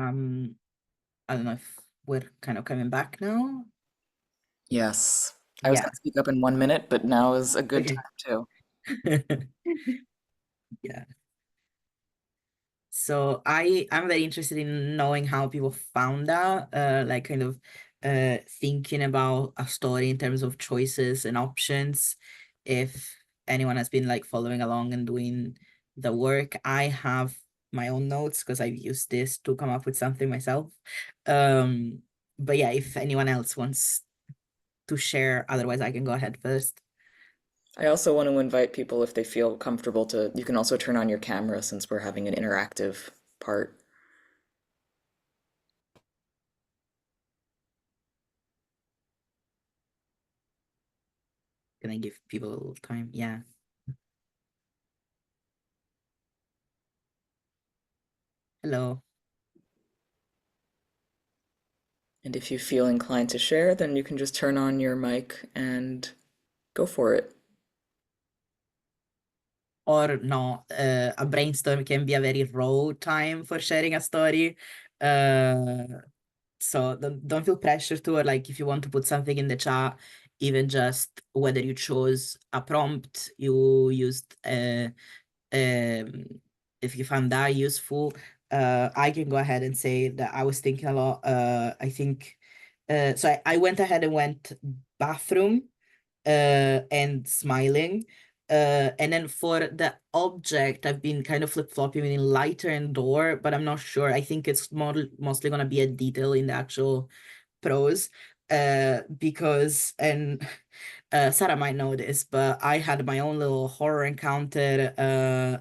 I don't know if we're kind of coming back now. Yes. I was Yeah. going to speak up in 1 minute, but now is a good Okay. time too. Yeah. So I'm very interested in knowing how people found that, like kind of thinking about a story in terms of choices and options. If anyone has been like following along and doing the work, I have my own notes because I've used this to come up with something myself. But yeah, if anyone else wants to share, otherwise I can go ahead first. I also want to invite people if they feel comfortable to, you can also turn on your camera since we're having an interactive part. Can I give people a little time? Yeah. Hello. And if you feel inclined to share, then you can just turn on your mic and go for it. Or no, a brainstorm can be a very raw time for sharing a story. Uh, so don't feel pressure to, or like if you want to put something in the chat, even just whether you chose a prompt, you used if you found that useful, I can go ahead and say that I was thinking a lot. I think so I went ahead and went bathroom and smiling. And then for the object, I've been kind of flip-flopping between lighter and door, but I'm not sure. I think it's mostly gonna be a detail in the actual prose. Because and Sarah might know this, but I had my own little horror encounter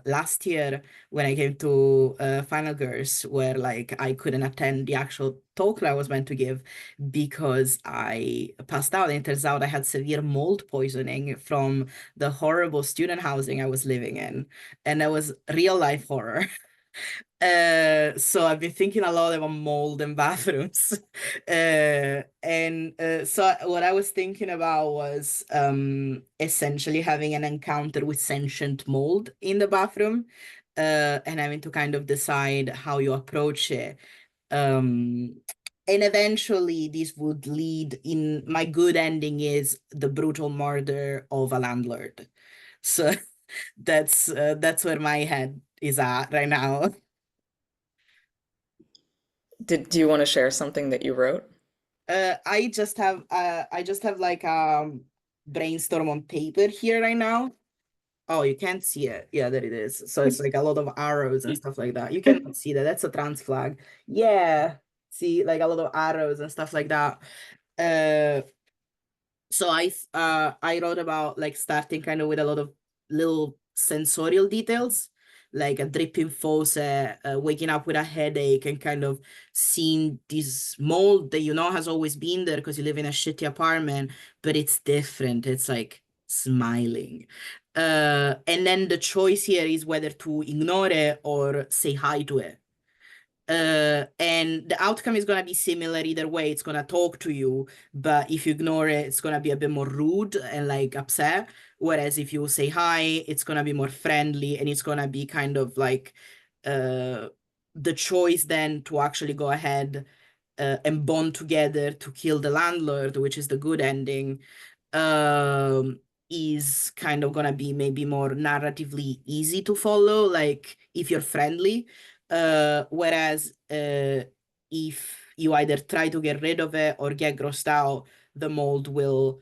last year when I came to Final Girls, where like I couldn't attend the actual talk that I was meant to give because I passed out. And it turns out I had severe mold poisoning from the horrible student housing I was living in, and that was real life horror. So I've been thinking a lot about mold in bathrooms. So what I was thinking about was essentially having an encounter with sentient mold in the bathroom, and having to kind of decide how you approach it. Um, and eventually this would lead in my good ending is the brutal murder of a landlord. So that's where my head is at right now. Do you want to share something that you wrote? I just have like brainstorm on paper here right now. Oh, you can't see it. Yeah, there it is. So it's like a lot of arrows and stuff like that. You cannot see that. That's a trans flag. Yeah. See, like a lot of arrows and stuff like that. Uh so I wrote about like starting kind of with a lot of little sensorial details, like a dripping faucet, waking up with a headache, and kind of seeing this mold that you know has always been there because you live in a shitty apartment, but it's different. It's like smiling. And then the choice here is whether to ignore it or say hi to it. And the outcome is going to be similar either way. It's going to talk to you, but if you ignore it, it's going to be a bit more rude and like upset. Whereas if you say hi, it's going to be more friendly and it's going to be kind of like uh, the choice then to actually go ahead and bond together to kill the landlord, which is the good ending, um, is kind of gonna be maybe more narratively easy to follow, like if you're friendly. Whereas if you either try to get rid of it or get grossed out, the mold will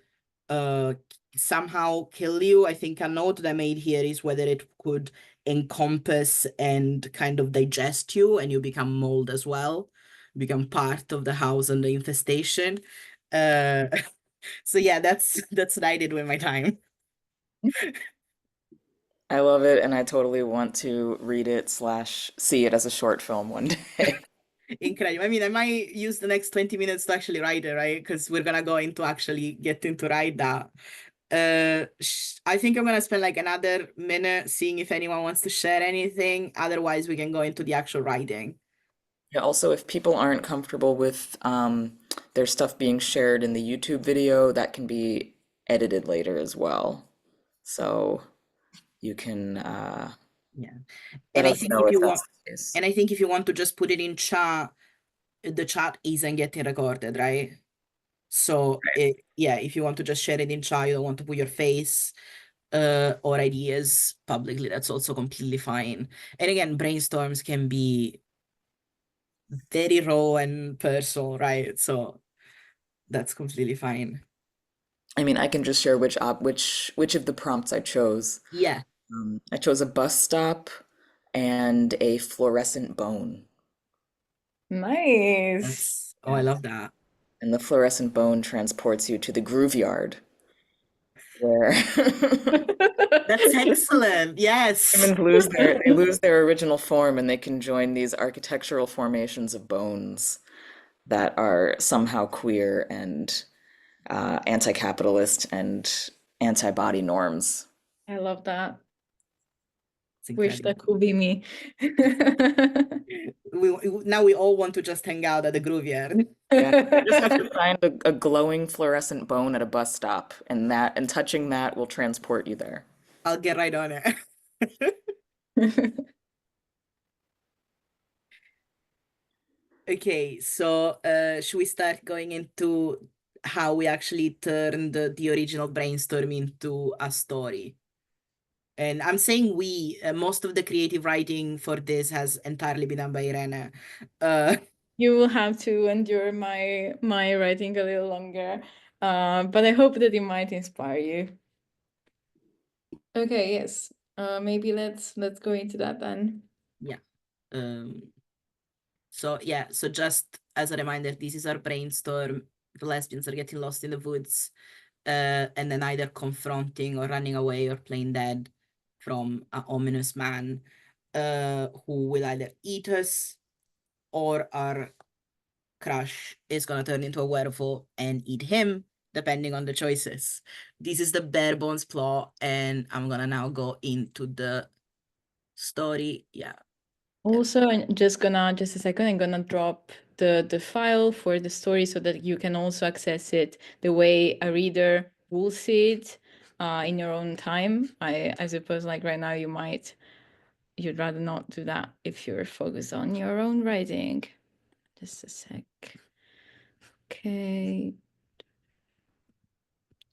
uh somehow kill you. I think a note that I made here is whether it could encompass and kind of digest you and you become mold as well, become part of the house and the infestation. Uh So yeah, that's what I did with my time. I love it, and I totally want to read it slash see it as a short film one day. Incredible. I mean, I might use the next 20 minutes to actually write it, right? Because we're gonna go into actually getting to write that. I think I'm gonna spend like another minute seeing if anyone wants to share anything. Otherwise, we can go into the actual writing. Yeah, also, if people aren't comfortable with their stuff being shared in the YouTube video, that can be edited later as well. So you can Yeah. let And I us think know if if you want, that's the case. and I think if you want to just put it in chat, the chat isn't getting recorded, right? So yeah, if you want to just share it in chat, you don't want to put your face or ideas publicly, that's also completely fine. And again, brainstorms can be very raw and personal, right? So that's completely fine. I mean, I can just share which of the prompts I chose. Yeah, I chose a bus stop and a fluorescent bone. Nice. that's, oh, I Yeah. love that. And the fluorescent bone transports you to the groove yard where That's excellent. Yes. humans they lose their original form and they can join these architectural formations of bones that are somehow queer and anti-capitalist and anti-body norms. I love that. It's Wish incredible. that could be me. Now we all want to just hang out at the graveyard. Yeah, you just have to find a glowing fluorescent bone at a bus stop, and touching that will transport you there. I'll get right on it. Okay, so should we start going into how we actually turned the original brainstorm into a story? And I'm saying we, most of the creative writing for this has entirely been done by Irene. Uh, You will have to endure my writing a little longer, but I hope that it might inspire you. Okay, yes. Maybe let's go into that then. yeah. So yeah, so just as a reminder, this is our brainstorm. The lesbians are getting lost in the woods, and then either confronting or running away or playing dead from an ominous man, who will either eat us or our crush is gonna turn into a werewolf and eat him, depending on the choices. This is the bare bones plot, and I'm gonna now go into the story. Yeah. Also, I'm just a second, I'm gonna drop the file for the story so that you can also access it the way a reader will see it in your own time. I suppose like right now you'd rather not do that if you're focused on your own writing. Just a sec. Okay.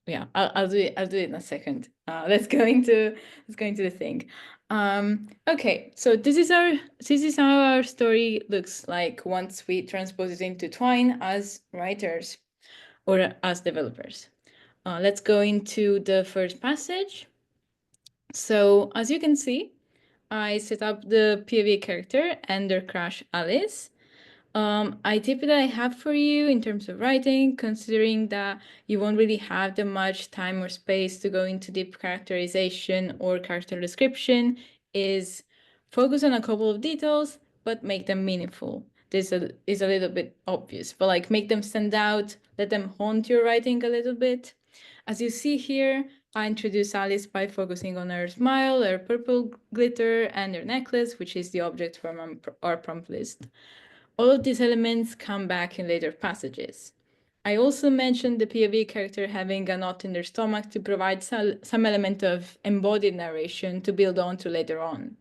Yeah, I'll do it. I'll do it in a second. Let's go into the thing. Okay, so this is how our story looks like once we transpose it into Twine as writers or as developers. Let's go into the first passage. So as you can see, I set up the POV character and their crush Alice. I tip that I have for you in terms of writing, considering that you won't really have that much time or space to go into deep characterization or character description, is focus on a couple of details, but make them meaningful. This is a little bit obvious, but like make them stand out, let them haunt your writing a little bit. As you see here, I introduce Alice by focusing on her smile, her purple glitter, and her necklace, which is the object from our prompt list. All of these elements come back in later passages. I also mentioned the POV character having a knot in their stomach to provide some element of embodied narration to build on to later on.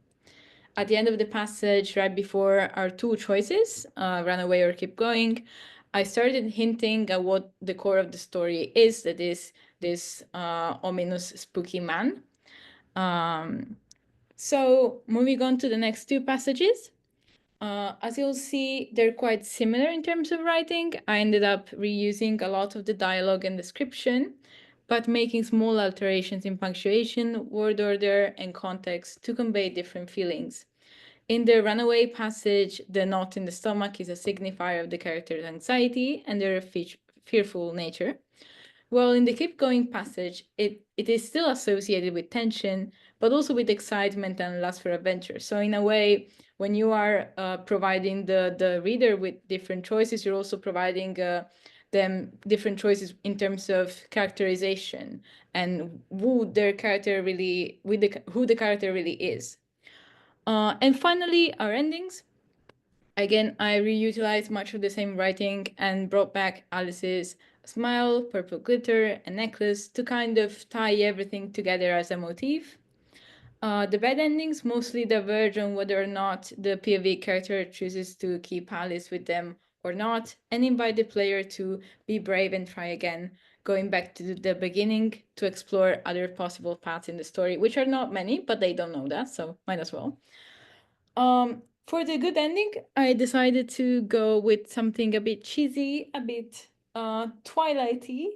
At the end of the passage, right before our two choices, run away or keep going, I started hinting at what the core of the story is, that is this ominous, spooky man. So moving on to the next two passages. As you'll see, they're quite similar in terms of writing. I ended up reusing a lot of the dialogue and description, but making small alterations in punctuation, word order, and context to convey different feelings. In the runaway passage, the knot in the stomach is a signifier of the character's anxiety and their fearful nature. Well, in the keep going passage, it is still associated with tension, but also with excitement and lust for adventure. So in a way, when you are providing the reader with different choices, you're also providing them different choices in terms of characterization and who their character really, who the character really is. And finally, our endings. Again, I reutilized much of the same writing and brought back Alice's smile, purple glitter, and necklace to kind of tie everything together as a motif. The bad endings mostly diverge on whether or not the POV character chooses to keep Alice with them or not, and invite the player to be brave and try again, going back to the beginning to explore other possible paths in the story, which are not many, but they don't know that, so might as well. For the good ending, I decided to go with something a bit cheesy, a bit Twilighty.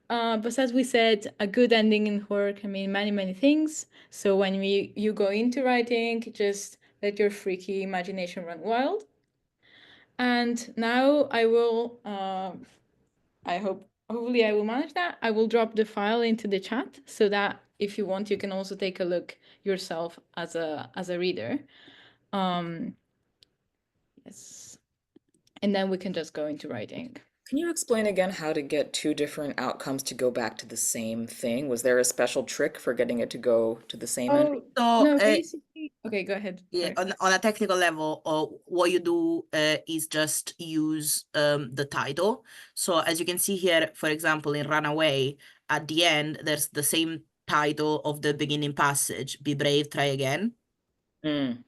But as we said, a good ending in horror can mean many, many things. So when you go into writing, just let your freaky imagination run wild. And now I will, hopefully I will manage that. I will drop the file into the chat so that if you want, you can also take a look yourself as a reader. Yes. And then we can just go into writing. Can you explain again how to get two different outcomes to go back to the same thing? Was there a special trick for getting it to go to the same end? Oh, So, no, basically, okay, go ahead. yeah, Sorry. on a technical level, what you do is just use the title. So as you can see here, for example, in Runaway, at the end, there's the same title of the beginning passage, Be Brave, Try Again, Mm.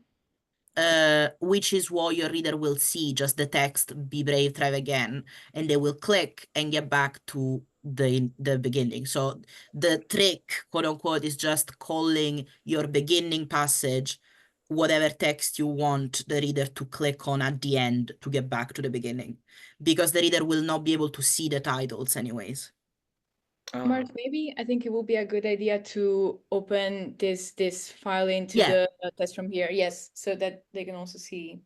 which is what your reader will see, just the text, Be Brave, Try Again, and they will click and get back to the beginning. So the trick, quote unquote, is just calling your beginning passage whatever text you want the reader to click on at the end to get back to the beginning, because the reader will not be able to see the titles anyways. Oh, Mark, maybe I think it will be a good idea to open this file into Yeah, the test from here. Yes, so that they can also see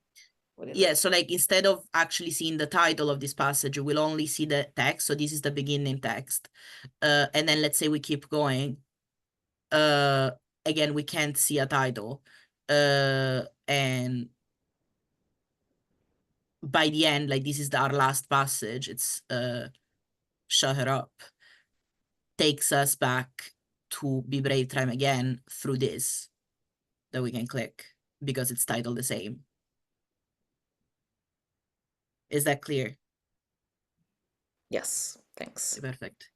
what it yeah. looks So like instead of actually seeing the title of this passage, you will only see the text. So this is the beginning text. And then let's say we keep going. Uh, Again, we can't see a title. And by the end, like this is our last passage. It's Shut Her Up. Takes us back to Be Brave, Try Again through this that we can click because it's titled the same. Is that clear? yes, thanks. Perfect.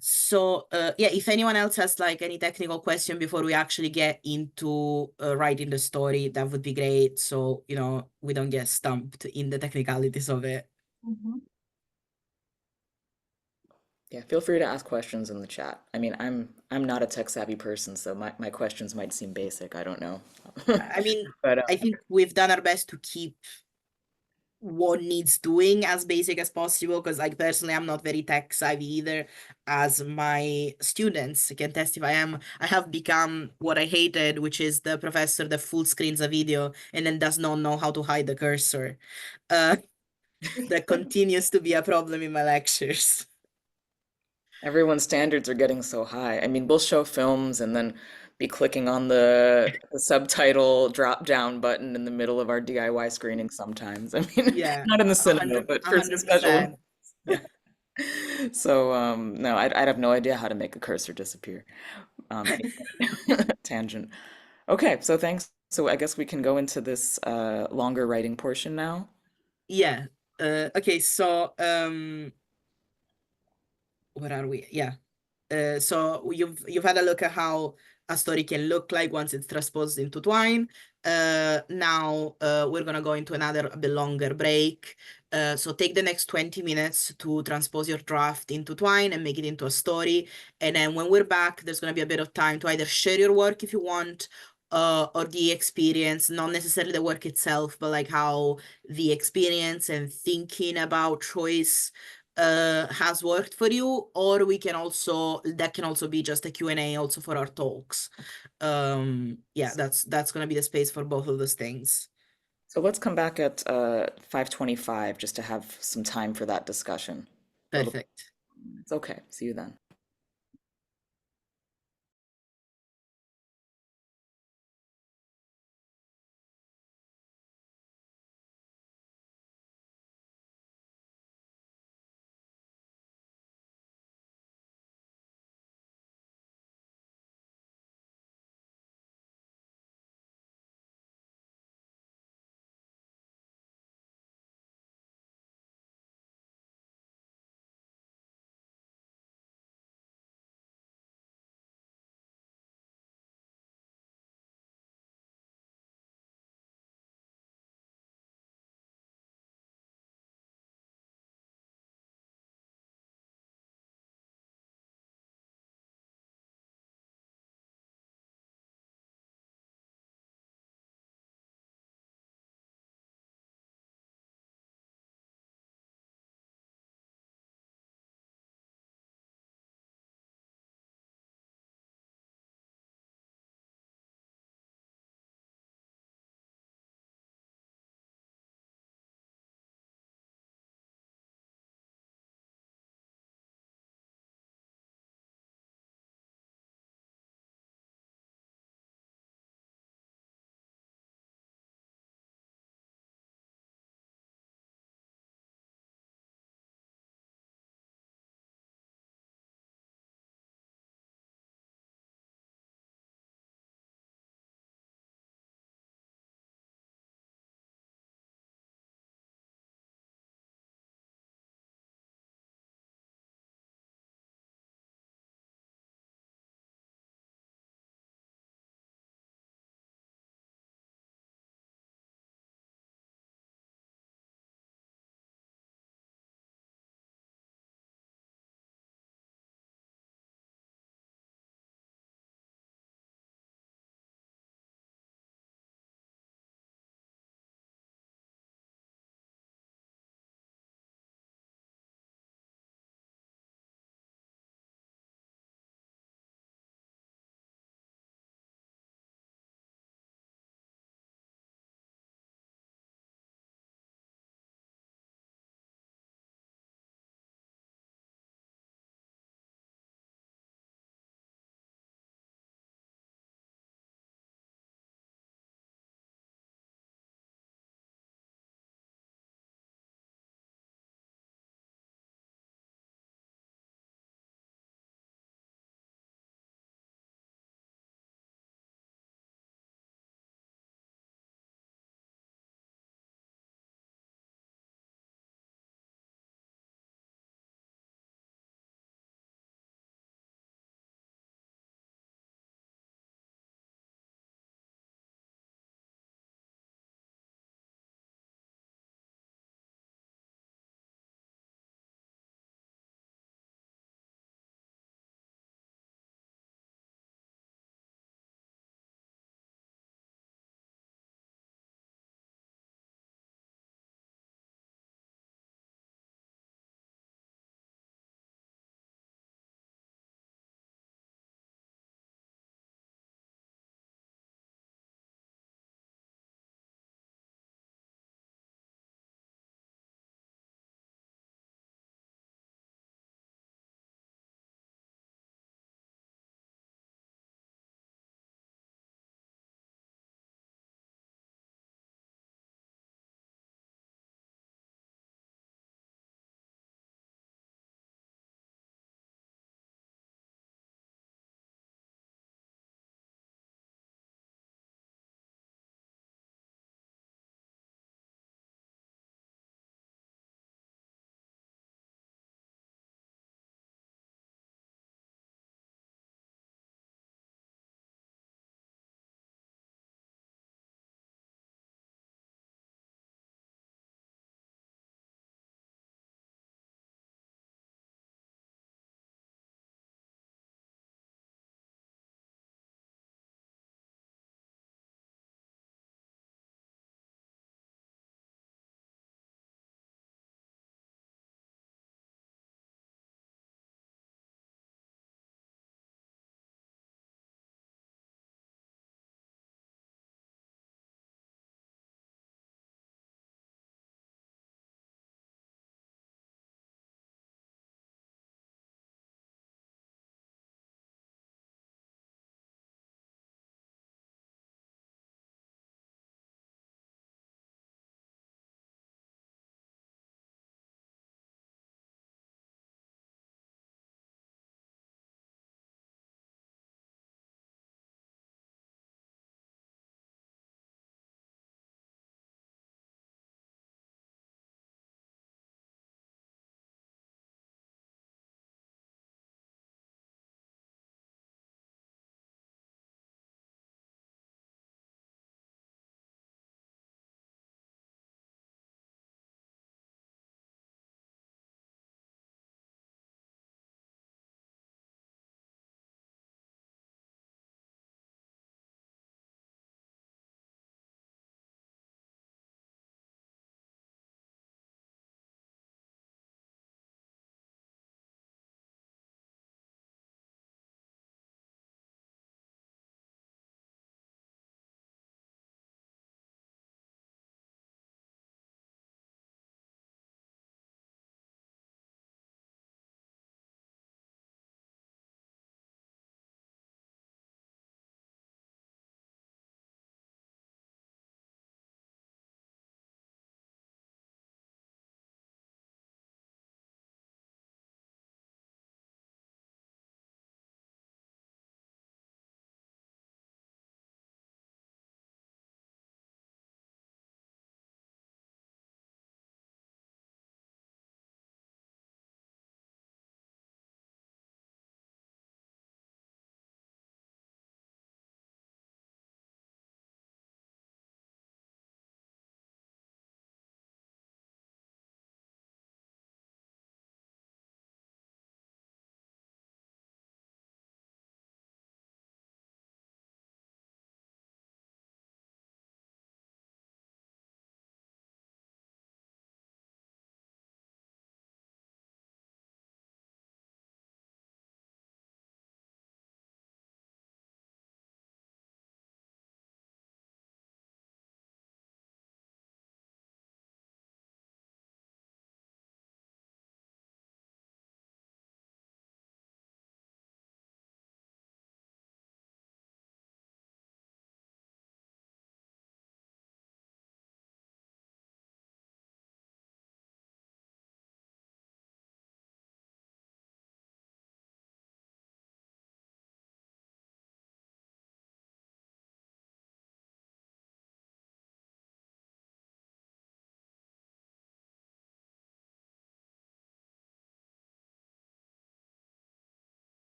So yeah, if anyone else has like any technical question before we actually get into writing the story, that would be great. So, you know, we don't get stumped in the technicalities of it. like. Yeah, feel free to ask questions in the chat. I mean, I'm not a tech savvy person, so my questions might seem basic. I don't know. I mean, But I think we've done our best to keep what needs doing as basic as possible, because like personally I'm not very tech savvy either, as my students can testify. I have become what I hated, which is the professor that full screens a video and then does not know how to hide the cursor. That continues to be a problem in my lectures. everyone's standards are getting so high. I mean, we'll show films and then be clicking on the subtitle drop down button in the middle of our DIY screening sometimes. I mean, Yeah, not in the cinema, 100 but for some special. 100%. Yeah. So, no, I'd have no idea how to make a cursor disappear. Um, tangent. Okay, so thanks. So I guess we can go into this longer writing portion now. Yeah. Okay, so where are we? Yeah. So you've had a look at how a story can look like once it's transposed into Twine. Now we're gonna go into another a bit longer break. So take the next 20 minutes to transpose your draft into Twine and make it into a story. And then when we're back, there's gonna be a bit of time to either share your work if you want, or the experience, not necessarily the work itself, but like how the experience and thinking about choice has worked for you, or we can also that can also be just a Q&A also for our talks. Yeah, that's gonna be the space for both of those things. So let's come back at 5:25 just to have some time for that discussion. Little, Perfect. it's okay. See you then.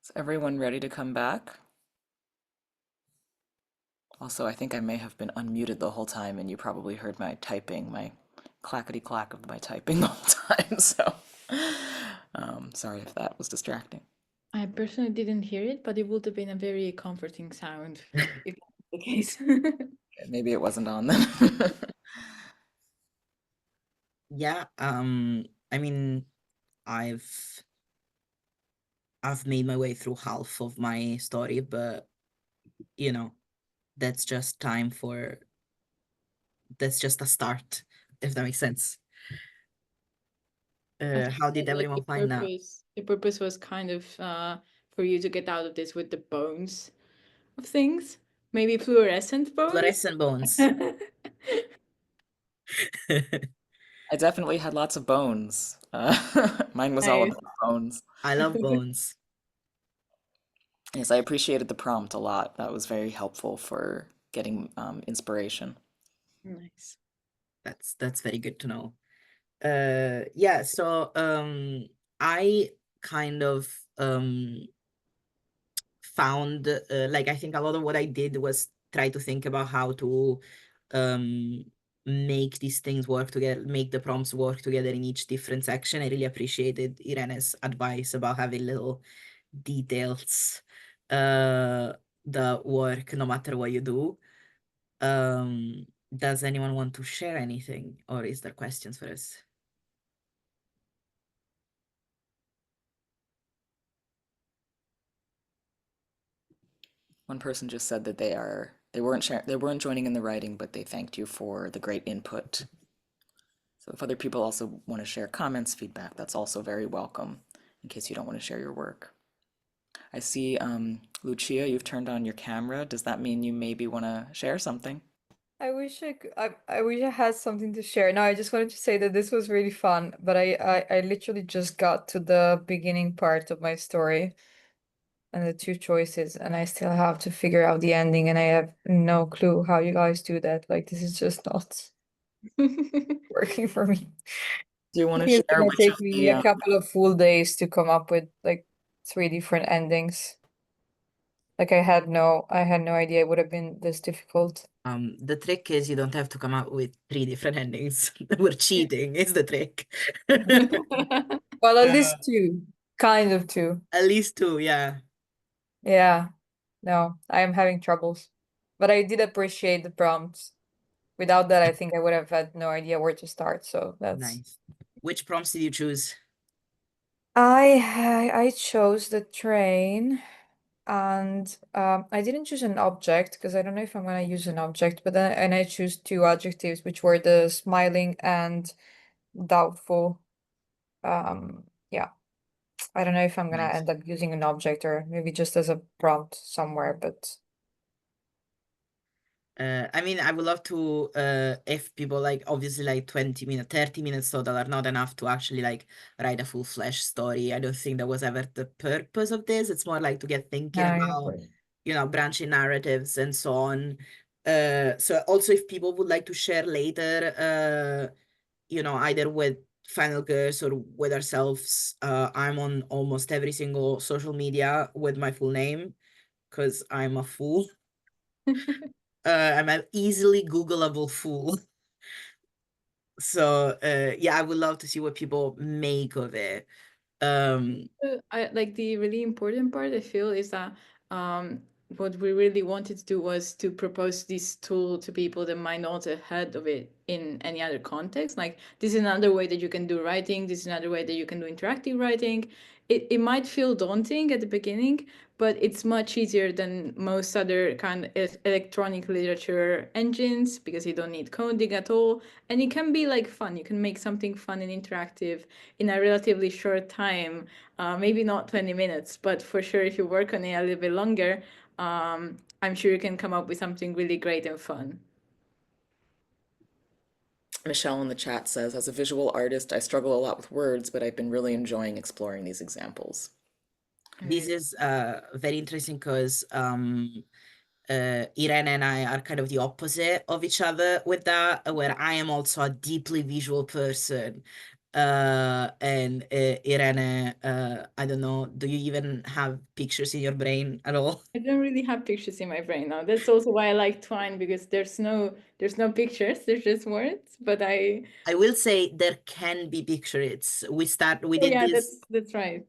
Is everyone ready to come back? Also, I think I may have been unmuted the whole time and you probably heard my typing, my clackety clack of my typing the whole time. So, sorry if that was distracting. I personally didn't hear it, but it would have been a very comforting sound if that's the case. Maybe it wasn't on then. Yeah, I mean, I've made my way through half of my story, but you know, that's just time for that's just a start, if that makes sense. I think How did that, like everyone find that? the purpose was kind of for you to get out of this with the bones of things, maybe fluorescent bones. Fluorescent bones. I definitely had lots of bones. Mine was all Nice. about bones. I love bones. Yes, I appreciated the prompt a lot. That was very helpful for getting inspiration. Nice. That's very good to know. Yeah, so I kind of found like I think a lot of what I did was try to think about how to um make these things work together, make the prompts work together in each different section. I really appreciated Irene's advice about having little details uh that work no matter what you do. Does anyone want to share anything, or is there questions for us? One person just said that they weren't joining in the writing, but they thanked you for the great input. So if other people also want to share comments, feedback, that's also very welcome in case you don't want to share your work. I see, Lucia, you've turned on your camera. Does that mean you maybe want to share something? I wish I had something to share. No, I just wanted to say that this was really fun, but I literally just got to the beginning part of my story and the two choices, and I still have to figure out the ending, and I have no clue how you guys do that. Like, this is just not working for me. Do you I want to think it's share gonna which of take me the, a couple of full days to come up with like three different endings. Like I had no idea it would have been this difficult. The trick is you don't have to come up with three different endings. We're cheating, is the trick. Well, at Uh, least two, kind of two. at least two, yeah. Yeah, no, I am having troubles. But I did appreciate the prompts. Without that, I think I would have had no idea where to start. So that's Nice. Which prompts did you choose? I chose the train and I didn't choose an object because I don't know if I'm gonna use an object, but then and I choose two adjectives which were the smiling and doubtful. Yeah, I don't know if I'm gonna Nice. end up using an object or maybe just as a prompt somewhere, but I mean, I would love to, if people like, obviously, like 20 minutes, 30 minutes total are not enough to actually like write a full-fledged story. I don't think that was ever the purpose of this. It's more like to get thinking no, yeah, of about, course. branching narratives and so on. So also if people would like to share later, either with Final Girls or with ourselves, I'm on almost every single social media with my full name because I'm a fool. I'm an easily Googleable fool. So yeah, I would love to see what people make of it. I like the really important part I feel is that um what we really wanted to do was to propose this tool to people that might not have heard of it in any other context. Like this is another way that you can do writing, this is another way that you can do interactive writing. It might feel daunting at the beginning, but it's much easier than most other kind of electronic literature engines because you don't need coding at all. And it can be like fun. You can make something fun and interactive in a relatively short time, maybe not 20 minutes, but for sure, if you work on it a little bit longer, I'm sure you can come up with something really great and fun. Michelle in the chat says, as a visual artist, I struggle a lot with words, but I've been really enjoying exploring these examples. This is very interesting because Irene and I are kind of the opposite of each other with that, where I am also a deeply visual person. And Irene, I don't know, do you even have pictures in your brain at all? I don't really have pictures in my brain now. That's also why I like Twine, because there's no pictures, there's just words. But I will say there can be pictures. We oh did yeah, this, that's right.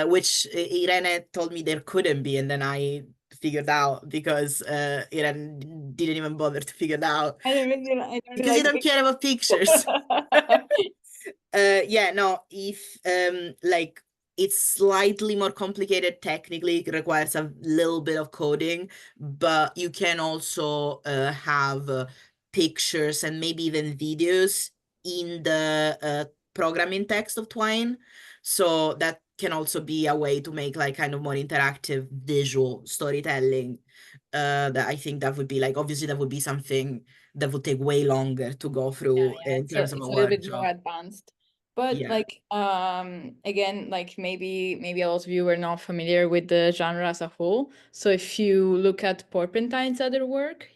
which Irene told me there couldn't be, and then I figured out because Irene didn't even bother to figure it out I don't really because you like don't care about pictures. Yeah, no, if like it's slightly more complicated technically, it requires a little bit of coding, but you can also have pictures and maybe even videos in the programming text of Twine. So that can also be a way to make like kind of more interactive visual storytelling. That I think that would be like, obviously that would be something that would take way longer to go through Yeah, in terms of it's a a little bit more workshop. advanced. But Yeah. like again, like maybe a lot of you are not familiar with the genre as a whole. So if you look at Porpentine's other work,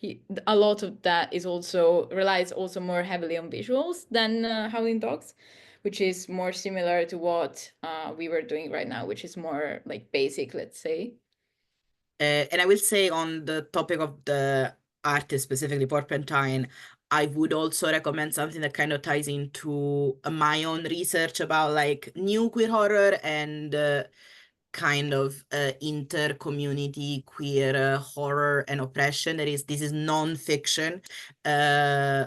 a lot of that is also relies also more heavily on visuals than Howling Dogs, which is more similar to what we were doing right now, which is more like basic, let's say. And I will say on the topic of the artist, specifically Porpentine, I would also recommend something that kind of ties into my own research about like new queer horror and kind of inter-community queer horror and oppression. This is non-fiction. Uh,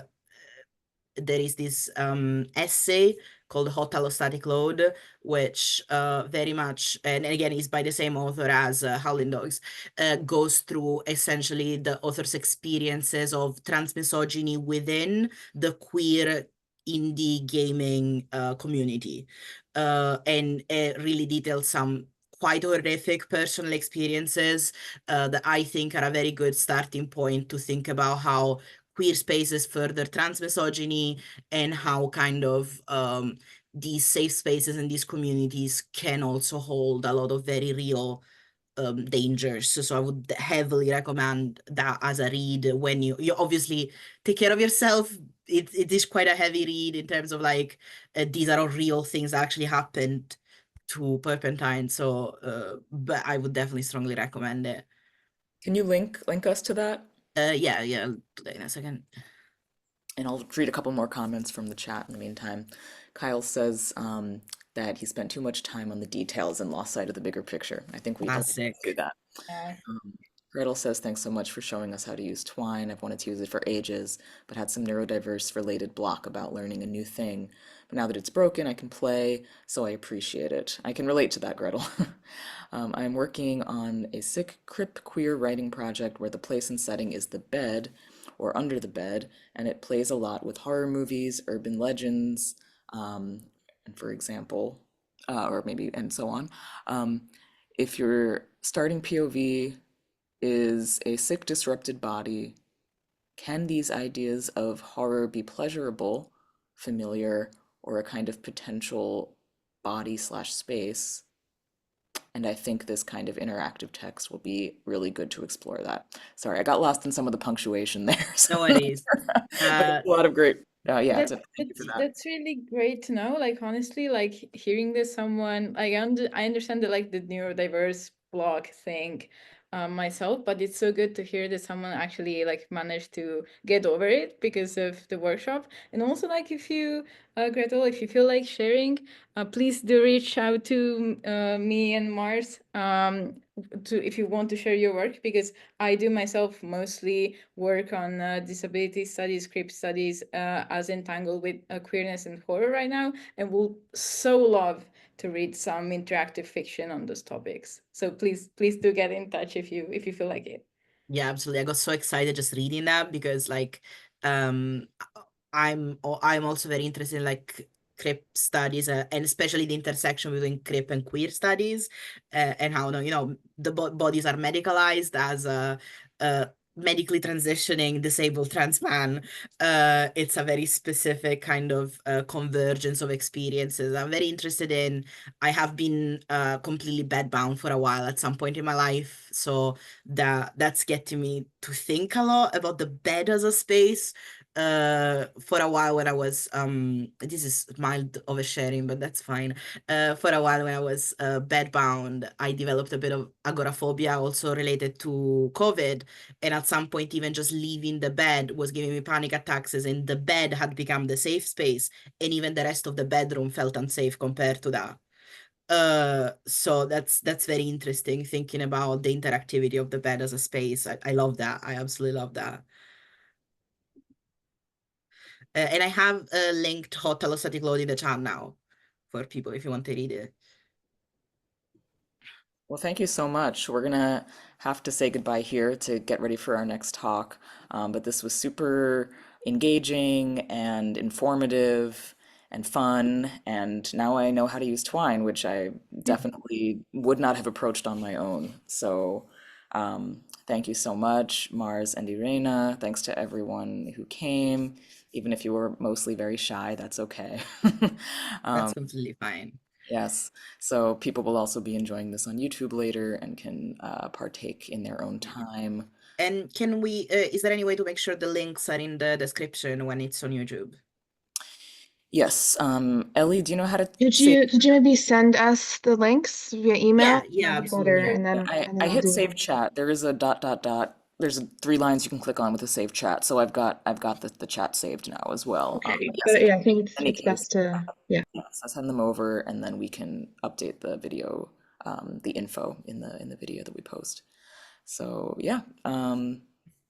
there is this essay called Hot Allostatic Load, which very much, and again, is by the same author as Howling Dogs, goes through essentially the author's experiences of transmisogyny within the queer indie gaming community, and it really details some quite horrific personal experiences that I think are a very good starting point to think about how queer spaces further transmisogyny and how kind of these safe spaces and these communities can also hold a lot of very real dangers. So I would heavily recommend that as a read when you obviously take care of yourself. It is quite a heavy read in terms of like these are all real things that actually happened to Perpentine. So but I would definitely strongly recommend it. Can you link us to that? Yeah, I'll do that in a second. And I'll read a couple more comments from the chat in the meantime. Kyle says that he spent too much time on the details and lost sight of the bigger picture. I think we all Classic. do that. Yeah. Gretel says, thanks so much for showing us how to use Twine. I've wanted to use it for ages, but had some neurodiverse related block about learning a new thing. But now that it's broken, I can play, so I appreciate it. I can relate to that, Gretel. I'm working on a sick crip queer writing project where the place and setting is the bed or under the bed, and it plays a lot with horror movies, urban legends, and for example, or maybe, and so on. If your starting POV is a sick, disrupted body, can these ideas of horror be pleasurable, familiar, or a kind of potential body slash space? And I think this kind of interactive text will be really good to explore that. Sorry, I got lost in some of the punctuation there. No worries. But it's a lot of great, yeah, That's so thank you for that. that's really great to know. Like honestly, like hearing this someone like I understand that like the neurodiverse blog thing myself, but it's so good to hear that someone actually like managed to get over it because of the workshop. And also like if you Gretel, if you feel like sharing, please do reach out to me and Mars to if you want to share your work, because I do myself mostly work on disability studies, crip studies, as entangled with queerness and horror right now, and will so love to read some interactive fiction on those topics. So please do get in touch if you feel like it. Yeah, absolutely. I got so excited just reading that because like um I'm also very interested in like crip studies and especially the intersection between crip and queer studies and how the bodies are medicalized as a medically transitioning disabled trans man. It's a very specific kind of convergence of experiences I'm very interested in. I have been completely bedbound for a while at some point in my life, so that's getting me to think a lot about the bed as a space, for a while when I was this is mild oversharing, but that's fine. For a while when I was bedbound, I developed a bit of agoraphobia also related to COVID. And at some point, even just leaving the bed was giving me panic attacks, and the bed had become the safe space, and even the rest of the bedroom felt unsafe compared to that. So that's very interesting, thinking about the interactivity of the bed as a space. I love that. I absolutely love that. And I have linked Hot Allostatic Load in the chat now for people if you want to read it. Well, thank you so much. We're gonna have to say goodbye here to get ready for our next talk. But this was super engaging and informative and fun. And now I know how to use Twine, which I definitely would not have approached on my own. So thank you so much, Mars and Irena. Thanks to everyone who came. Even if you were mostly very shy, that's okay. That's completely fine. Yes, so people will also be enjoying this on YouTube later and can partake in their own time. And can we, is there any way to make sure the links are in the description when it's on YouTube? Yes, Ellie, do you know how to Could save? you maybe send us the links via email? Yeah, That'd be better, absolutely. and then I I'll hit do save it. chat. There is a dot dot dot. There's three lines you can click on with a save chat. So I've got the chat saved now as well. Okay, But yes, but yeah, I think in any it's case, best to yes, I'll send them over and then we can update the video, the info in the video that we post. So yeah,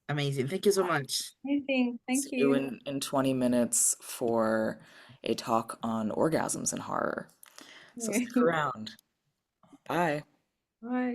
Amazing. Thank you so much. Amazing. Thank see you you. in 20 minutes for a talk on orgasms and horror. So stick around. Bye. Bye.